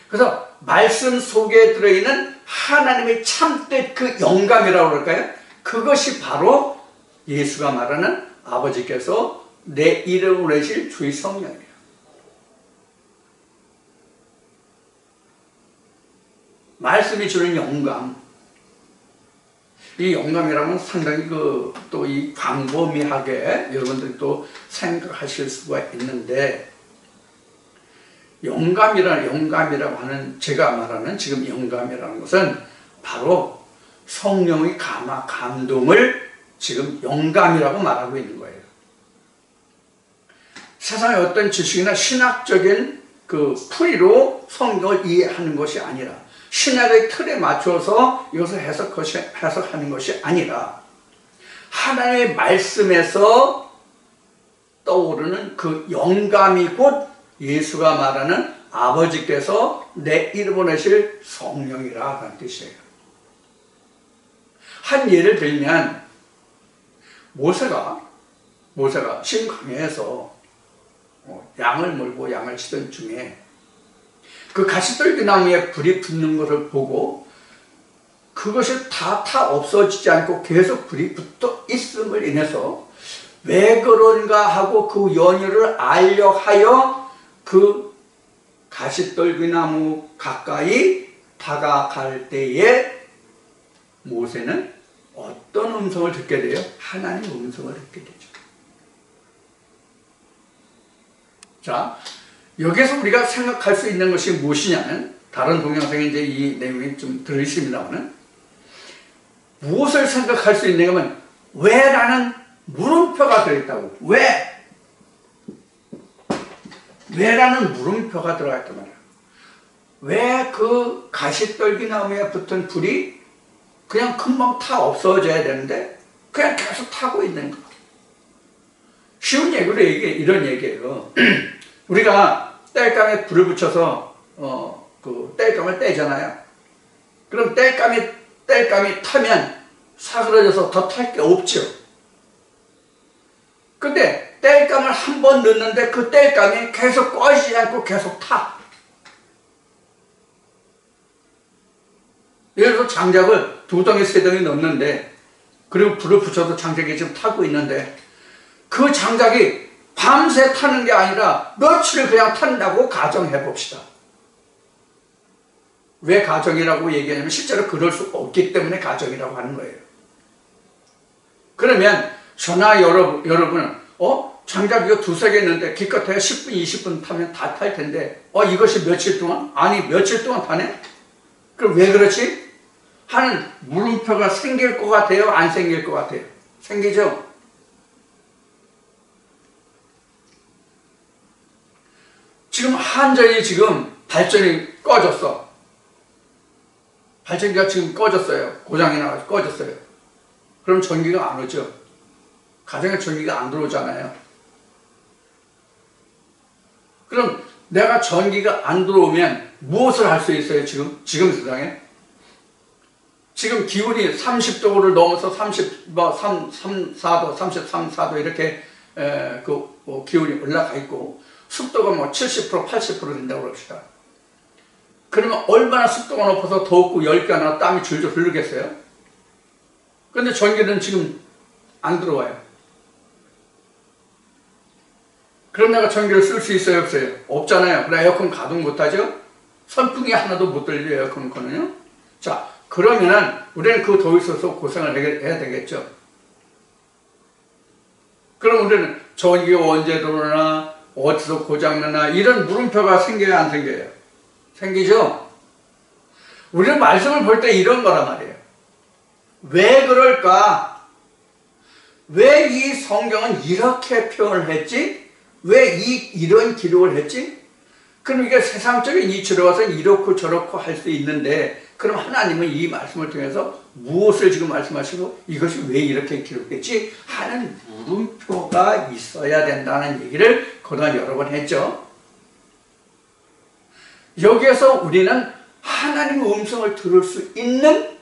그래서 말씀 속에 들어있는 하나님의 참뜻, 그 영감이라고 그럴까요? 그것이 바로 예수가 말하는 아버지께서 내 이름으로 보내실 주의 성령이에요. 말씀이 주는 영감, 이 영감이라면 상당히 또 이 광범위하게 여러분들이 또 생각하실 수가 있는데, 영감이라고 하는, 제가 말하는 지금 영감이라는 것은 바로 성령의 감동을 지금 영감이라고 말하고 있는 거예요. 세상의 어떤 지식이나 신학적인 그 풀이로 성경을 이해하는 것이 아니라, 신학의 틀에 맞춰서 이것을 해석하는 것이 아니라, 하나님의 말씀에서 떠오르는 그 영감이 곧 예수가 말하는 아버지께서 내 이름으로 내실 성령이라 하는 뜻이에요. 한 예를 들면, 모세가 신광야에서 양을 몰고 양을 치던 중에 그 가시떨기나무에 불이 붙는 것을 보고 그것이 다 없어지지 않고 계속 불이 붙어 있음을 인해서 왜 그런가 하고 그 연유를 알려 하여 그 가시떨기나무 가까이 다가갈 때에 모세는 어떤 음성을 듣게 돼요? 하나님의 음성을 듣게 되죠. 자, 여기서 우리가 생각할 수 있는 것이 무엇이냐면, 다른 동영상에 이제 이 내용이 좀 들어있습니다만, 무엇을 생각할 수 있느냐면, 왜라는 물음표가 들어있다고. 왜라는 물음표가 들어있단 말이야. 왜 그 가시떨기나무에 붙은 불이 그냥 금방 타 없어져야 되는데, 그냥 계속 타고 있는 거. 쉬운 얘기로 이런 얘기예요. 우리가 땔감에 불을 붙여서 그 땔감을 떼잖아요. 그럼 땔감이 타면 사그러져서 더 탈 게 없죠. 근데 땔감을 한 번 넣는데 그 땔감이 계속 꺼지지 않고 계속 타. 예를 들어서 장작을 2덩이 3덩이 넣는데, 그리고 불을 붙여서 장작이 지금 타고 있는데, 그 장작이 밤새 타는 게 아니라 며칠을 그냥 탄다고 가정해 봅시다. 왜 가정이라고 얘기하냐면 실제로 그럴 수가 없기 때문에 가정이라고 하는 거예요. 그러면 저나 여러분은 장작 이거 2-3개 있는데 기껏해야 10분 20분 타면 다 탈 텐데 이것이 며칠 동안? 아니 며칠 동안 타네? 그럼 왜 그렇지? 하는 물음표가 생길 것 같아요? 안 생길 것 같아요? 생기죠? 지금 한전이 지금 발전이 꺼졌어. 발전기가 지금 꺼졌어요. 고장이 나가지고 꺼졌어요. 그럼 전기가 안 오죠. 가정에 전기가 안 들어오잖아요. 그럼 내가 전기가 안 들어오면 무엇을 할 수 있어요? 지금 세상에? 지금 기온이 30도를 넘어서 34도, 33, 4도 이렇게 기온이 올라가 있고 습도가 70%, 80% 된다고 그럽시다. 그러면 얼마나 습도가 높아서 더웠고 열기가 나서 땀이 줄줄 흐르겠어요? 근데 전기는 지금 안 들어와요. 그럼 내가 전기를 쓸 수 있어요? 없어요? 없잖아요. 그래 에어컨 가동 못하죠? 선풍기 하나도 못 돌려요, 에어컨은요? 자, 그러면은 우리는 그 더위 속에서 고생을 해야 되겠죠. 그럼 우리는 전기가 언제 들어오나, 어디서 고장나나, 이런 물음표가 생겨요, 안 생겨요? 생기죠? 우리는 말씀을 볼 때 이런 거란 말이에요. 왜 그럴까? 왜 이 성경은 이렇게 표현을 했지? 왜 이런 기록을 했지? 그럼 이게 세상적인 이치로 와서 이렇고 저렇고 할 수 있는데, 그럼 하나님은 이 말씀을 통해서 무엇을 지금 말씀하시고 이것이 왜 이렇게 기록됐지? 하는 물음표가 있어야 된다는 얘기를 그동안 여러 번 했죠. 여기에서 우리는 하나님의 음성을 들을 수 있는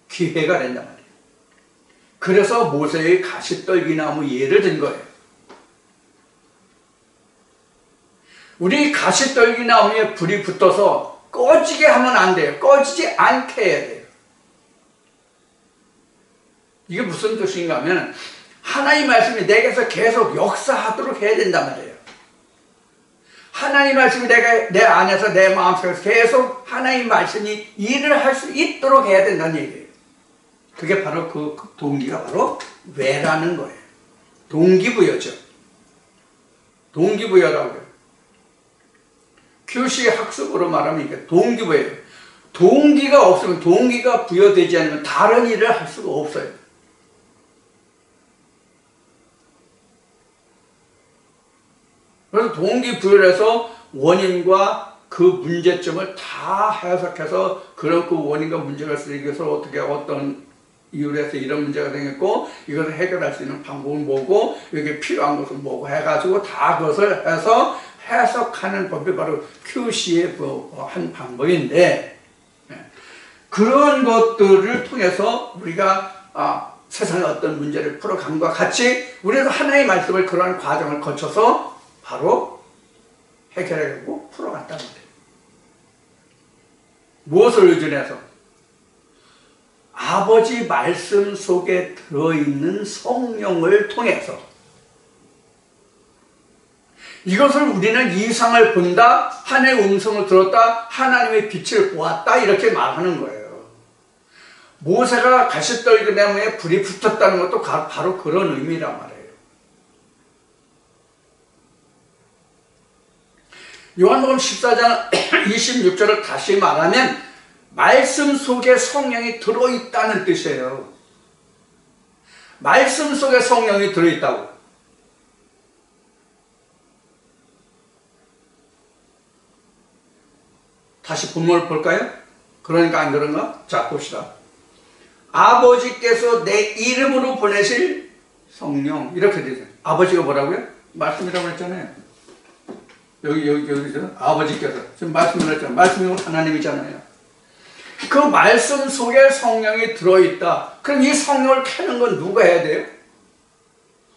기회가 된단 말이에요. 그래서 모세의 가시떨기나무 예를 든 거예요. 우리 가시떨기나무에 불이 붙어서 꺼지게 하면 안 돼요. 꺼지지 않게 해야 돼요. 이게 무슨 뜻인가 하면 하나님 말씀이 내게서 계속 역사하도록 해야 된단 말이에요. 하나님 말씀이 내 안에서 내 마음속에서 계속 하나님 말씀이 일을 할 수 있도록 해야 된다는 얘기예요. 그게 바로 그 동기가 바로 왜라는 거예요. 동기부여죠. 동기부여라고 해요. QC 학습으로 말하면 이게 동기부여예요. 동기가 없으면, 동기가 부여되지 않으면 다른 일을 할 수가 없어요. 그래서 동기부여를 해서 원인과 그 문제점을 다 해석해서 그런 그 원인과 문제가 생겨서 어떻게 어떤 이유로 해서 이런 문제가 생겼고 이것을 해결할 수 있는 방법은 뭐고 여기 필요한 것은 뭐고 해가지고 다 그것을 해서 해석하는 법이 바로 QC의 한 방법인데, 그런 것들을 통해서 우리가 세상의 어떤 문제를 풀어간 것과 같이 우리도 하나의 말씀을 그러한 과정을 거쳐서 바로 해결하고 풀어갔다는 거예요. 무엇을 의존해서? 아버지 말씀 속에 들어있는 성령을 통해서. 이것을 우리는 이상을 본다, 하나님의 음성을 들었다, 하나님의 빛을 보았다 이렇게 말하는 거예요. 모세가 가시떨기나무에 불이 붙었다는 것도 바로 그런 의미란 말이에요. 요한복음 14장 26절을 다시 말하면 말씀 속에 성령이 들어있다는 뜻이에요. 말씀 속에 성령이 들어있다고. 다시 본문을 볼까요? 그러니까 안 그런가? 자, 봅시다. 아버지께서 내 이름으로 보내실 성령. 이렇게 되죠. 아버지가 뭐라고요? 말씀이라고 했잖아요. 여기죠. 아버지께서. 지금 말씀을 했잖아요. 말씀이 하나님이잖아요. 그 말씀 속에 성령이 들어있다. 그럼 이 성령을 캐는 건 누가 해야 돼요?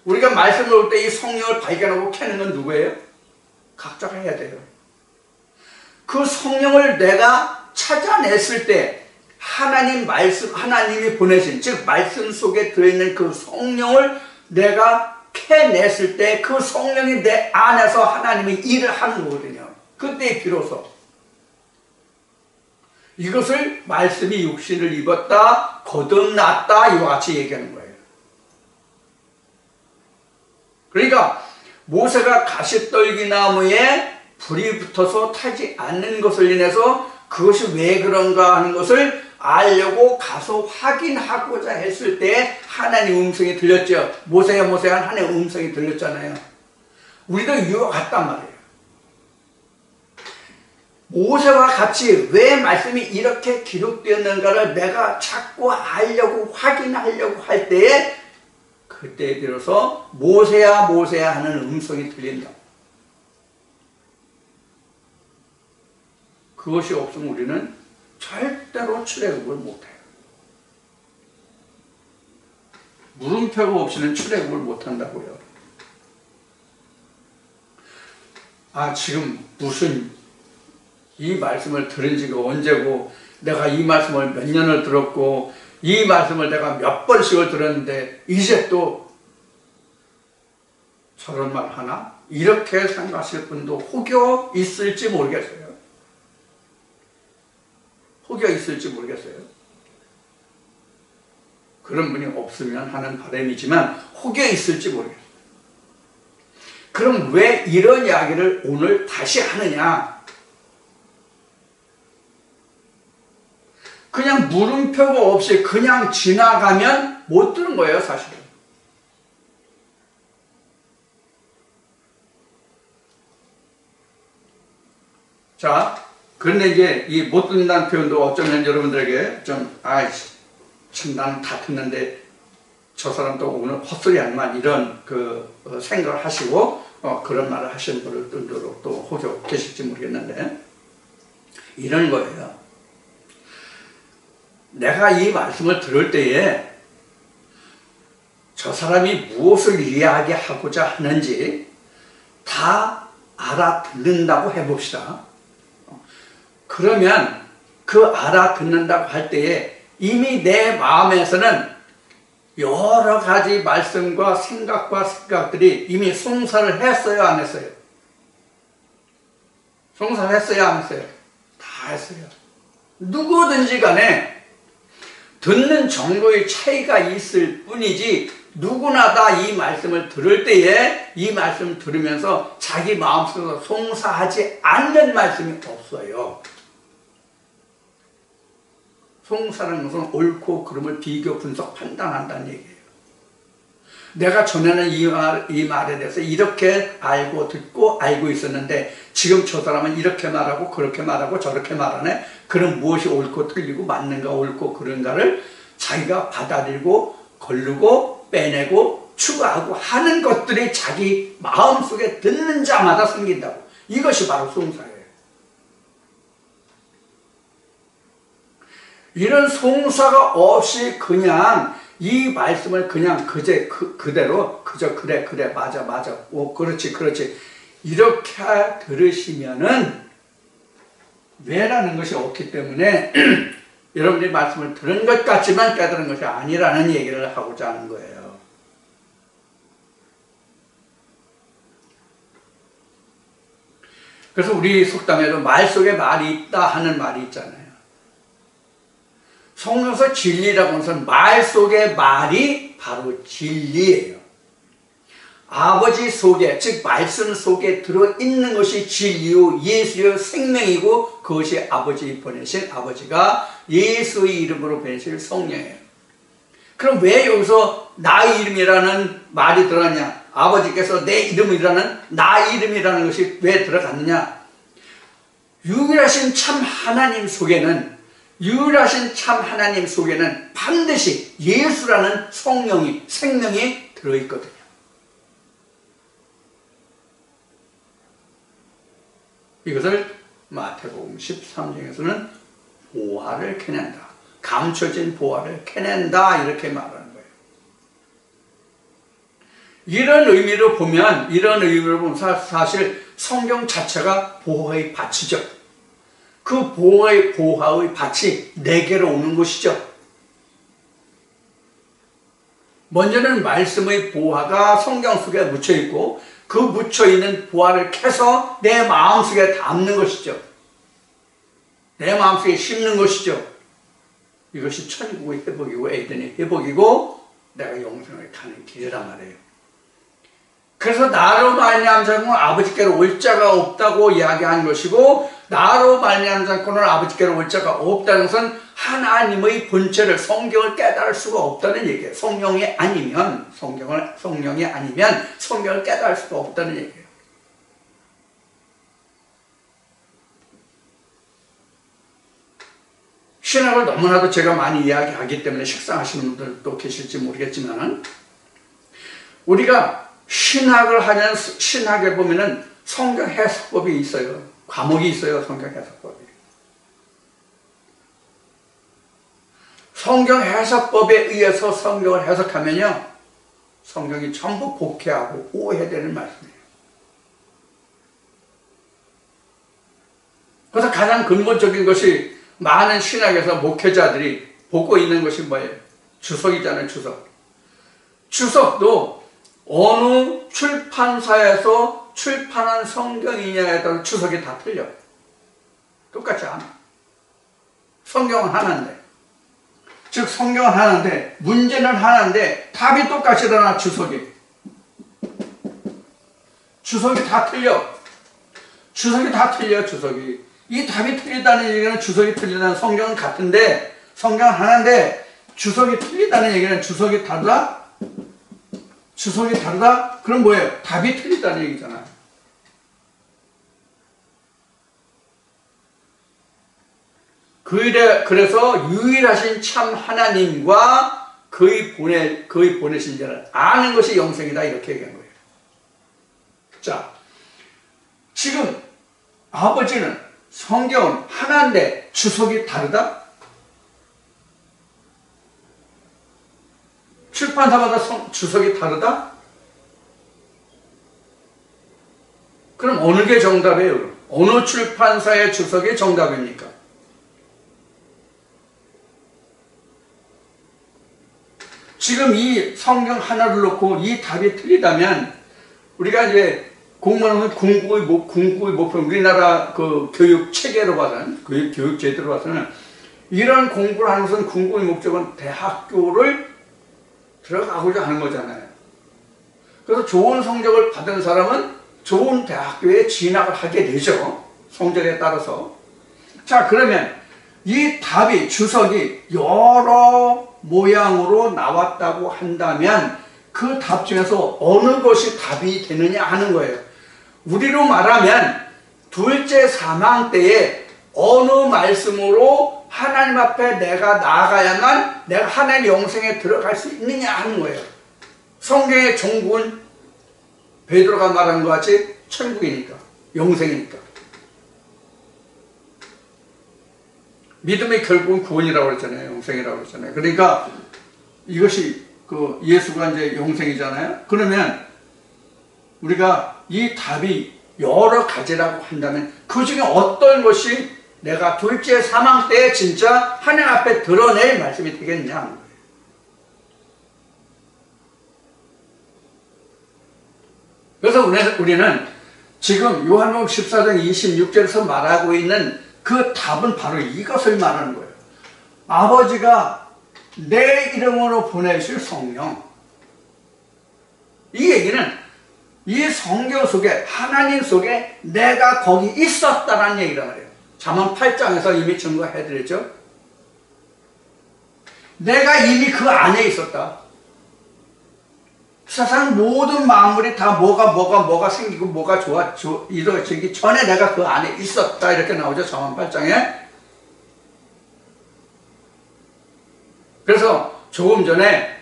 우리가 말씀을 볼 때 이 성령을 발견하고 캐는 건 누구예요? 각자가 해야 돼요. 그 성령을 내가 찾아냈을 때 하나님 말씀, 하나님이 보내신, 즉 말씀 속에 들어있는 그 성령을 내가 캐냈을 때 그 성령이 내 안에서 하나님이 일을 하는 거거든요. 그때 비로소 이것을 말씀이 육신을 입었다, 거듭났다 이와 같이 얘기하는 거예요. 그러니까 모세가 가시떨기나무에 불이 붙어서 타지 않는 것을 인해서 그것이 왜 그런가 하는 것을 알려고 가서 확인하고자 했을 때 하나님의 음성이 들렸죠. 모세야 모세야 하나님의 음성이 들렸잖아요. 우리도 이와 같단 말이에요. 모세와 같이 왜 말씀이 이렇게 기록되었는가를 내가 찾고 알려고 확인하려고 할 때에 그때에 비로소 모세야 모세야 하는 음성이 들린다. 그것이 없으면 우리는 절대로 출애굽을 못해요. 물음표가 없이는 출애굽을 못한다고요. 아, 지금 무슨 이 말씀을 들은 지가 언제고 내가 이 말씀을 몇 년을 들었고 이 말씀을 내가 몇 번씩을 들었는데 이제 또 저런 말 하나? 이렇게 생각하실 분도 혹여 있을지 모르겠어요. 혹여 있을지 모르겠어요. 그런 분이 없으면 하는 바람이지만 혹여 있을지 모르겠어요. 그럼 왜 이런 이야기를 오늘 다시 하느냐? 그냥 물음표가 없이 그냥 지나가면 못 들은 거예요, 사실은. 자, 그런데 이제 이 못 듣는다는 표현도 어쩌면 여러분들에게 좀, 참 나는 다 듣는데 저 사람도 오늘 헛소리 하는만 이런 생각을 하시고 그런 말을 하시는 분들도 또 혹여 계실지 모르겠는데 이런 거예요. 내가 이 말씀을 들을 때에 저 사람이 무엇을 이야기하고자 하는지 다 알아듣는다고 해봅시다. 그러면 그 알아듣는다고 할 때에 이미 내 마음에서는 여러 가지 말씀과 생각들이 이미 송사를 했어요, 안 했어요? 송사를 했어요, 안 했어요? 다 했어요. 누구든지 간에 듣는 정도의 차이가 있을 뿐이지 누구나 다 이 말씀을 들을 때에 이 말씀을 들으면서 자기 마음속으로 송사하지 않는 말씀이 없어요. 송사라는 것은 옳고 그름을 비교, 분석, 판단한다는 얘기예요. 내가 전에는 이 말에 대해서 이렇게 듣고 알고 있었는데 지금 저 사람은 이렇게 말하고 그렇게 말하고 저렇게 말하네. 그럼 무엇이 옳고 틀리고 맞는가 옳고 그른가를 자기가 받아들이고 거르고 빼내고 추가하고 하는 것들이 자기 마음속에 듣는 자마다 생긴다고. 이것이 바로 송사예요. 이런 송사가 없이 그냥 이 말씀을 그냥 그대로 그저 그래 맞아 그렇지 이렇게 들으시면은 왜라는 것이 없기 때문에 여러분들이 말씀을 들은 것 같지만 깨달은 것이 아니라는 얘기를 하고자 하는 거예요. 그래서 우리 속담에도 말 속에 말이 있다 하는 말이 있잖아요. 성경에서 진리라고 하는 말 속에 말이 바로 진리예요. 아버지 속에, 즉 말씀 속에 들어있는 것이 진리요 예수의 생명이고 그것이 아버지 보내신 아버지가 예수의 이름으로 보내실 성령이에요. 그럼 왜 여기서 나의 이름이라는 말이 들어갔냐? 아버지께서 내 이름이라는 나의 이름이라는 것이 왜 들어갔느냐? 유일하신 참 하나님 속에는 반드시 예수라는 성령이 생명이 들어있거든요. 이것을 마태복음 13장에서는 보화를 캐낸다. 감춰진 보화를 캐낸다. 이렇게 말하는 거예요. 이런 의미로 보면 사실 성경 자체가 보화의 밭이죠. 그 보화의 밭이 내게로 오는 것이죠. 먼저는 말씀의 보화가 성경 속에 묻혀있고 그 묻혀있는 보화를 캐서 내 마음속에 담는 것이죠. 내 마음속에 심는 것이죠. 이것이 천국의 회복이고 에덴의 회복이고 내가 영생을 가는 길이란 말이에요. 그래서 나로 말미암지 않고는 아버지께로 올 자가 없다고 이야기한 것이고 나로 말미암지 않고는 아버지께로 올 자가 없다는 것은 하나님의 본체를 성경을 깨달을 수가 없다는 얘기예요. 성령이 아니면 성경을 깨달을 수가 없다는 얘기예요. 신학을 너무나도 제가 많이 이야기하기 때문에 식상하시는 분들도 계실지 모르겠지만 우리가 신학을 하면 신학에 보면은 성경 해석법이 있어요. 과목이 있어요. 성경 해석법이. 성경 해석법에 의해서 성경을 해석하면요. 성경이 전부 복해하고 오해되는 말씀이에요. 그래서 가장 근본적인 것이 많은 신학에서 목회자들이 보고 있는 것이 뭐예요? 주석이잖아요. 주석도 어느 출판사에서 출판한 성경이냐에 따라 주석이 다 틀려. 똑같지 않아. 성경은 하나인데. 즉 성경은 하나인데 문제는 하나인데 답이 똑같이 일어나 주석이 다 틀려. 주석이 이 답이 틀리다는 얘기는 주석이 틀리다는 성경은 같은데 성경은 하나인데 주석이 틀리다는 얘기는 주석이 다르다? 그럼 뭐예요? 답이 틀리다는 얘기잖아요. 그래서 유일하신 참 하나님과 그의 보내신 자를 아는 것이 영생이다 이렇게 얘기한 거예요. 자, 지금 아버지는 성경은 하나인데 주석이 다르다? 출판사마다 주석이 다르다? 그럼 어느 게 정답이에요? 어느 출판사의 주석이 정답입니까? 지금 이 성경 하나를 놓고 이 답이 틀리다면 우리가 이제 공부하는 궁극의 목표, 우리나라 그 교육 체계로 봐서는, 교육 제도로 봐서는 이런 공부를 하는 것은 궁극의 목적은 대학교를 들어가고자 하는 거잖아요. 그래서 좋은 성적을 받은 사람은 좋은 대학교에 진학을 하게 되죠. 성적에 따라서. 자, 그러면 이 답이, 주석이 여러 모양으로 나왔다고 한다면 그 답 중에서 어느 것이 답이 되느냐 하는 거예요. 우리로 말하면 둘째 사망 때에 어느 말씀으로 하나님 앞에 내가 나아가야만 내가 하나님의 영생에 들어갈 수 있느냐 하는 거예요. 성경의 종국은 베드로가 말한 것 같이 천국이니까, 영생이니까. 믿음의 결국은 구원이라고 그랬잖아요. 영생이라고 그랬잖아요. 그러니까 이것이 예수가 이제 영생이잖아요. 그러면 우리가 이 답이 여러 가지라고 한다면 그 중에 어떤 것이 내가 둘째 사망 때에 진짜 하나님 앞에 드러낼 말씀이 되겠냐. 그래서 우리는 지금 요한복음 14장 26절에서 말하고 있는 그 답은 바로 이것을 말하는 거예요. 아버지가 내 이름으로 보내실 성령. 이 얘기는 이 성경 속에 하나님 속에 내가 거기 있었다는 얘기란 말이에요. 잠언 8장에서 이미 증거해드렸죠. 내가 이미 그 안에 있었다. 세상 모든 만물이 다 뭐가 생기고 뭐가 이루어지기 전에 내가 그 안에 있었다. 이렇게 나오죠. 잠언 8장에. 그래서 조금 전에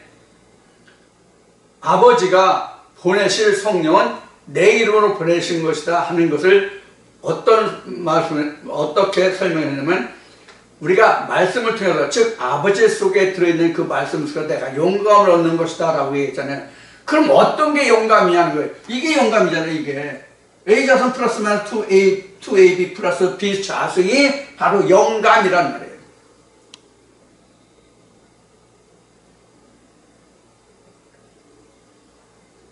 아버지가 보내실 성령은 내 이름으로 보내신 것이다 하는 것을 어떻게 설명했냐면 우리가 말씀을 통해서 즉 아버지 속에 들어있는 그 말씀 속에 내가 영감을 얻는 것이다 라고 얘기했잖아요. 그럼 어떤 게 영감이냐는 거예요. 이게 영감이잖아요. 이게 A자선 플러스 만 2AB 플러스 B 자승이 바로 영감이란 말이에요.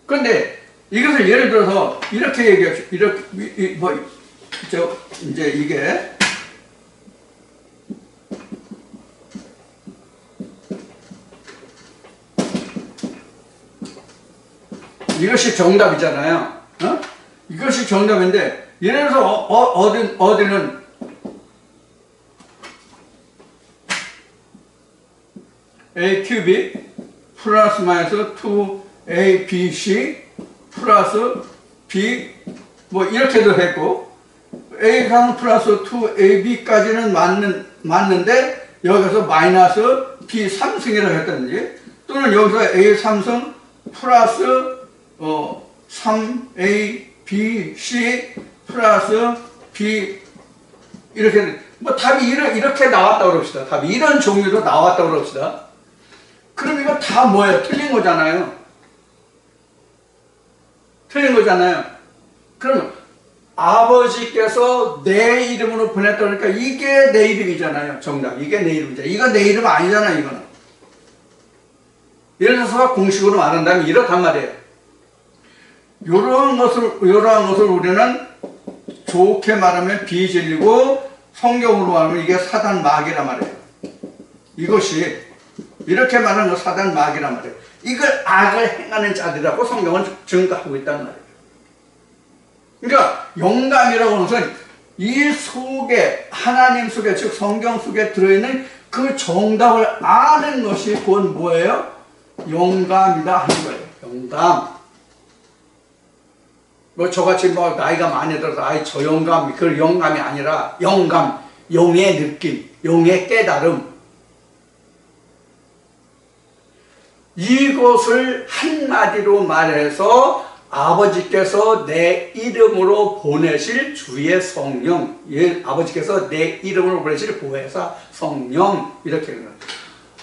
그런데 이것을 예를 들어서 이렇게 얘기합시다. 이제 이게 이것이 정답이잖아요. 이것이 정답인데 예를 들어서 어디는 A 큐빅 플러스 마이너스 2ABC 플러스 B 뭐 이렇게도 했고 A상 플러스 2AB까지는 맞는데 여기서 마이너스 B 3승이라고 했다든지 또는 여기서 A 3승 플러스 3ABC 플러스 B 이렇게 뭐 답이 이렇게 나왔다고 그럽시다. 답이 이런 종류로 나왔다고 그럽시다. 그럼 이거 다 뭐예요? 틀린 거잖아요. 틀린 거잖아요. 그러면 아버지께서 내 이름으로 보냈다 그러니까 이게 내 이름이잖아요. 정답. 이게 내 이름이잖아요. 이건 내 이름 아니잖아요. 이거는. 예를 들어서 공식으로 말한다면 이렇단 말이에요. 이러한 것을 우리는 좋게 말하면 비진리고 성경으로 말하면 이게 사단 마귀란 말이에요. 이것이 이렇게 말하는 거 사단 마귀란 말이에요. 이걸 악을 행하는 자들이라고 성경은 증거하고 있단 말이에요. 그러니까 영감이라고 하는 것은 이 속에 하나님 속에 즉 성경 속에 들어있는 그 정답을 아는 것이 곧 뭐예요? 영감이다 하는 거예요. 영감. 뭐 저같이 뭐 나이가 많이 들어서 저 영감, 그 영감이 아니라 영감, 영의 느낌, 영의 깨달음. 이것을 한마디로 말해서 아버지께서 내 이름으로 보내실 주의 성령, 아버지께서 내 이름으로 보내실 보혜사 성령 이렇게 하는 거예요.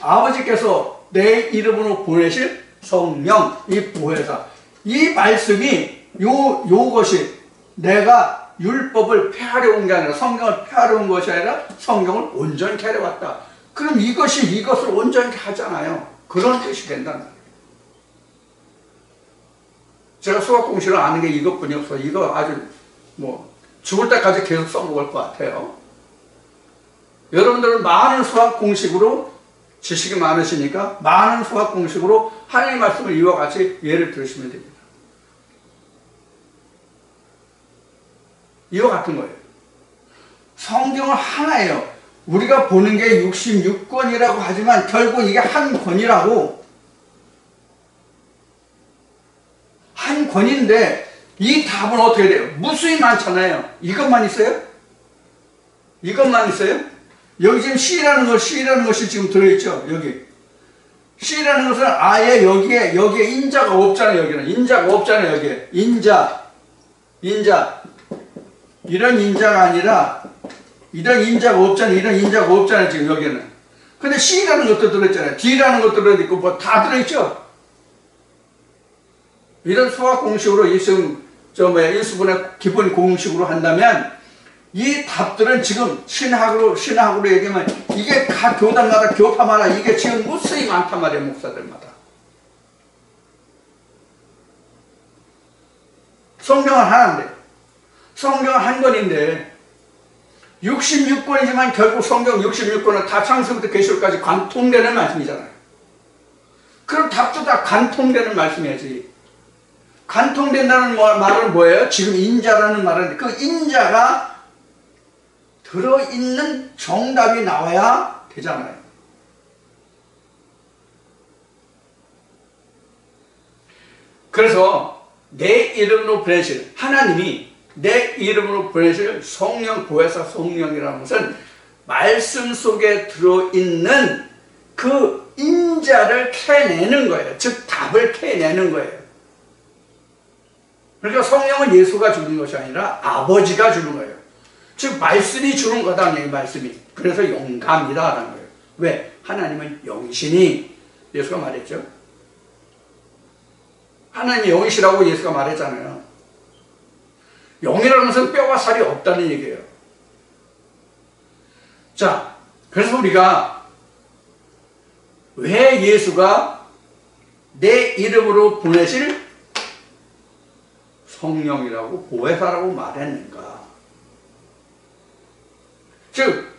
아버지께서 내 이름으로 보내실 성령, 이 보혜사, 이 말씀이 요것이 내가 율법을 폐하려 온 게 아니라 성경을 폐하려 온 것이 아니라 성경을 온전케 하려 왔다. 그럼 이것을 온전케 하잖아요. 그런 뜻이 된다는 거예요. 제가 수학 공식을 아는 게 이것뿐이 없어. 이거 아주 뭐 죽을 때까지 계속 써먹을 것 같아요. 여러분들은 많은 수학 공식으로 지식이 많으시니까 많은 수학 공식으로 하나님의 말씀을 이와 같이 예를 들으시면 됩니다. 이와 같은 거예요. 성경은 하나예요. 우리가 보는 게 66권이라고 하지만 결국 이게 한 권이라고. 한 권인데 이 답은 어떻게 돼요? 무수히 많잖아요. 이것만 있어요? 이것만 있어요? 여기 지금 C라는 것이 지금 들어있죠? 여기. C라는 것은 아예 여기에 인자가 없잖아요. 여기는. 인자가 없잖아요. 여기에. 인자. 이런 인자가 아니라 이런 인자가 없잖아요. 지금 여기는. 근데 C라는 것도 들어있잖아요. D라는 것도 들어있고 뭐 다 들어있죠? 이런 수학 공식으로 지금 인수분해 기본 공식으로 한다면 이 답들은 지금 신학으로 얘기하면 이게 각 교단마다 교파마다 이게 지금 무수히 많단 말이에요. 목사들마다. 성경은 하나인데, 성경은 한 권인데 66권이지만 결국 성경 66권은 다 창세부터 계시록까지 관통되는 말씀이잖아요. 그럼 답도 다 관통되는 말씀이야지. 관통된다는 말은 뭐예요? 지금 인자라는 말은 그 인자가 들어있는 정답이 나와야 되잖아요. 그래서 내 이름으로 보내실 하나님이 내 이름으로 보내실 성령 보혜사 성령이라는 것은 말씀 속에 들어있는 그 인자를 캐내는 거예요. 즉 답을 캐내는 거예요. 그러니까 성령은 예수가 주는 것이 아니라 아버지가 주는 거예요. 즉 말씀이 주는 거다. 말씀이. 그래서 영감이다라는 거예요. 왜? 하나님은 영이시니 예수가 말했죠. 하나님이 영이시라고 예수가 말했잖아요. 영이라는 것은 뼈와 살이 없다는 얘기예요. 자, 그래서 우리가 왜 예수가 내 이름으로 보내실 성령이라고 보혜사라고 말했는가? 즉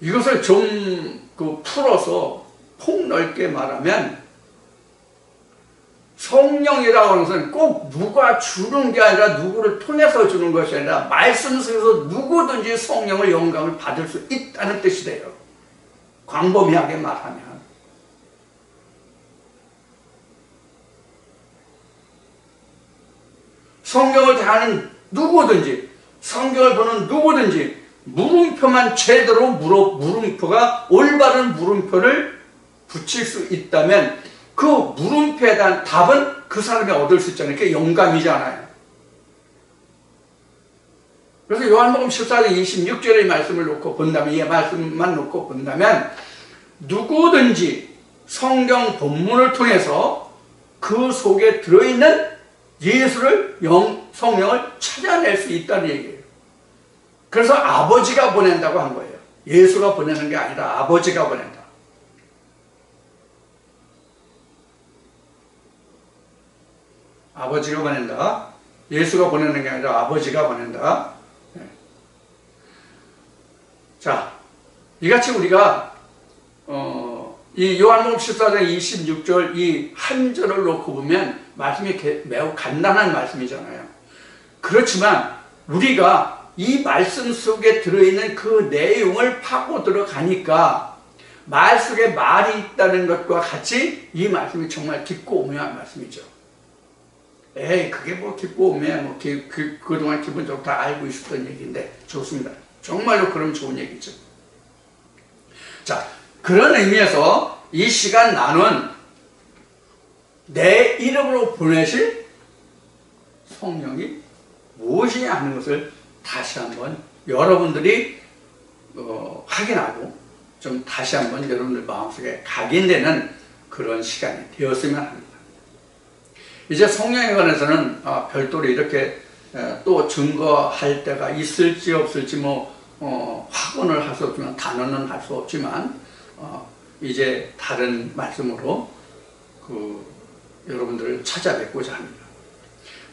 이것을 좀 풀어서 폭넓게 말하면 성령이라고 하는 것은 꼭 누가 주는 게 아니라 누구를 통해서 주는 것이 아니라 말씀 속에서 누구든지 성령의 영감을 받을 수 있다는 뜻이 돼요. 광범위하게 말하면. 성경을 대하는 누구든지, 성경을 보는 누구든지 물음표만 제대로 물음표가 올바른 물음표를 붙일 수 있다면 그 물음표에 대한 답은 그 사람이 얻을 수 있잖아요. 그게 영감이잖아요. 그래서 요한복음 14장 26절의 말씀을 놓고 본다면, 이 말씀만 놓고 본다면 누구든지 성경 본문을 통해서 그 속에 들어있는 예수를 성령을 찾아낼 수 있다는 얘기예요. 그래서 아버지가 보낸다고 한 거예요. 예수가 보내는 게 아니라 아버지가 보낸다. 아버지가 보낸다. 예수가 보내는 게 아니라 아버지가 보낸다. 네. 자, 이같이 우리가 이 요한복음 14장 26절 이 한 절을 놓고 보면 말씀이 매우 간단한 말씀이잖아요. 그렇지만 우리가 이 말씀 속에 들어있는 그 내용을 파고 들어가니까 말 속에 말이 있다는 것과 같이 이 말씀이 정말 깊고 오묘한 말씀이죠. 에이, 그게 뭐 깊고 오묘해. 그동안 기본적으로 다 알고 있었던 얘기인데 좋습니다. 정말로 그럼 좋은 얘기죠. 자, 그런 의미에서 이 시간 나눈 내 이름으로 보내실 성령이 무엇이냐 하는 것을 다시 한번 여러분들이 확인하고 좀 다시 한번 여러분들 마음속에 각인되는 그런 시간이 되었으면 합니다. 이제 성령에 관해서는 별도로 이렇게 또 증거할 때가 있을지 없을지 확언을 할 수 없지만 단언은 할 수 없지만 이제 다른 말씀으로 여러분들을 찾아뵙고자 합니다.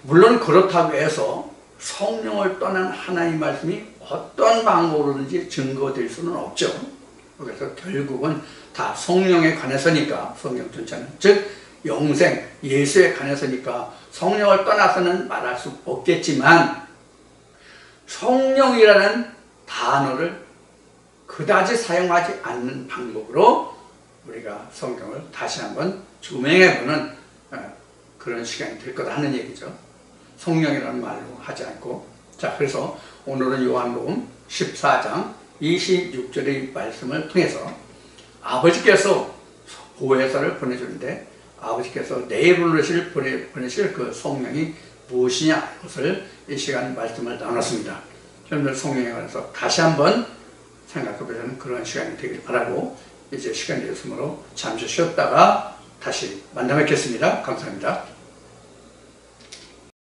물론 그렇다고 해서 성령을 떠난 하나님의 말씀이 어떤 방법으로든지 증거될 수는 없죠. 그래서 결국은 다 성령에 관해서니까, 성령 전체는. 즉 영생, 예수에 관해서니까 성령을 떠나서는 말할 수 없겠지만 성령이라는 단어를 그다지 사용하지 않는 방법으로 우리가 성경을 다시 한번 조명해보는 그런 시간이 될 거다 하는 얘기죠. 성령이라는 말로 하지 않고. 자, 그래서 오늘은 요한복음 14장 26절의 말씀을 통해서 아버지께서 보혜사를 보내주는데 아버지께서 내일을 보내실 그 성령이 무엇이냐 것을 이 시간 말씀을 나눴습니다. 여러분들 성령에 관해서 다시 한번 생각해보자는 그런 시간이 되길 바라고 이제 시간이 됐으므로 잠시 쉬었다가 다시 만나 뵙겠습니다. 감사합니다.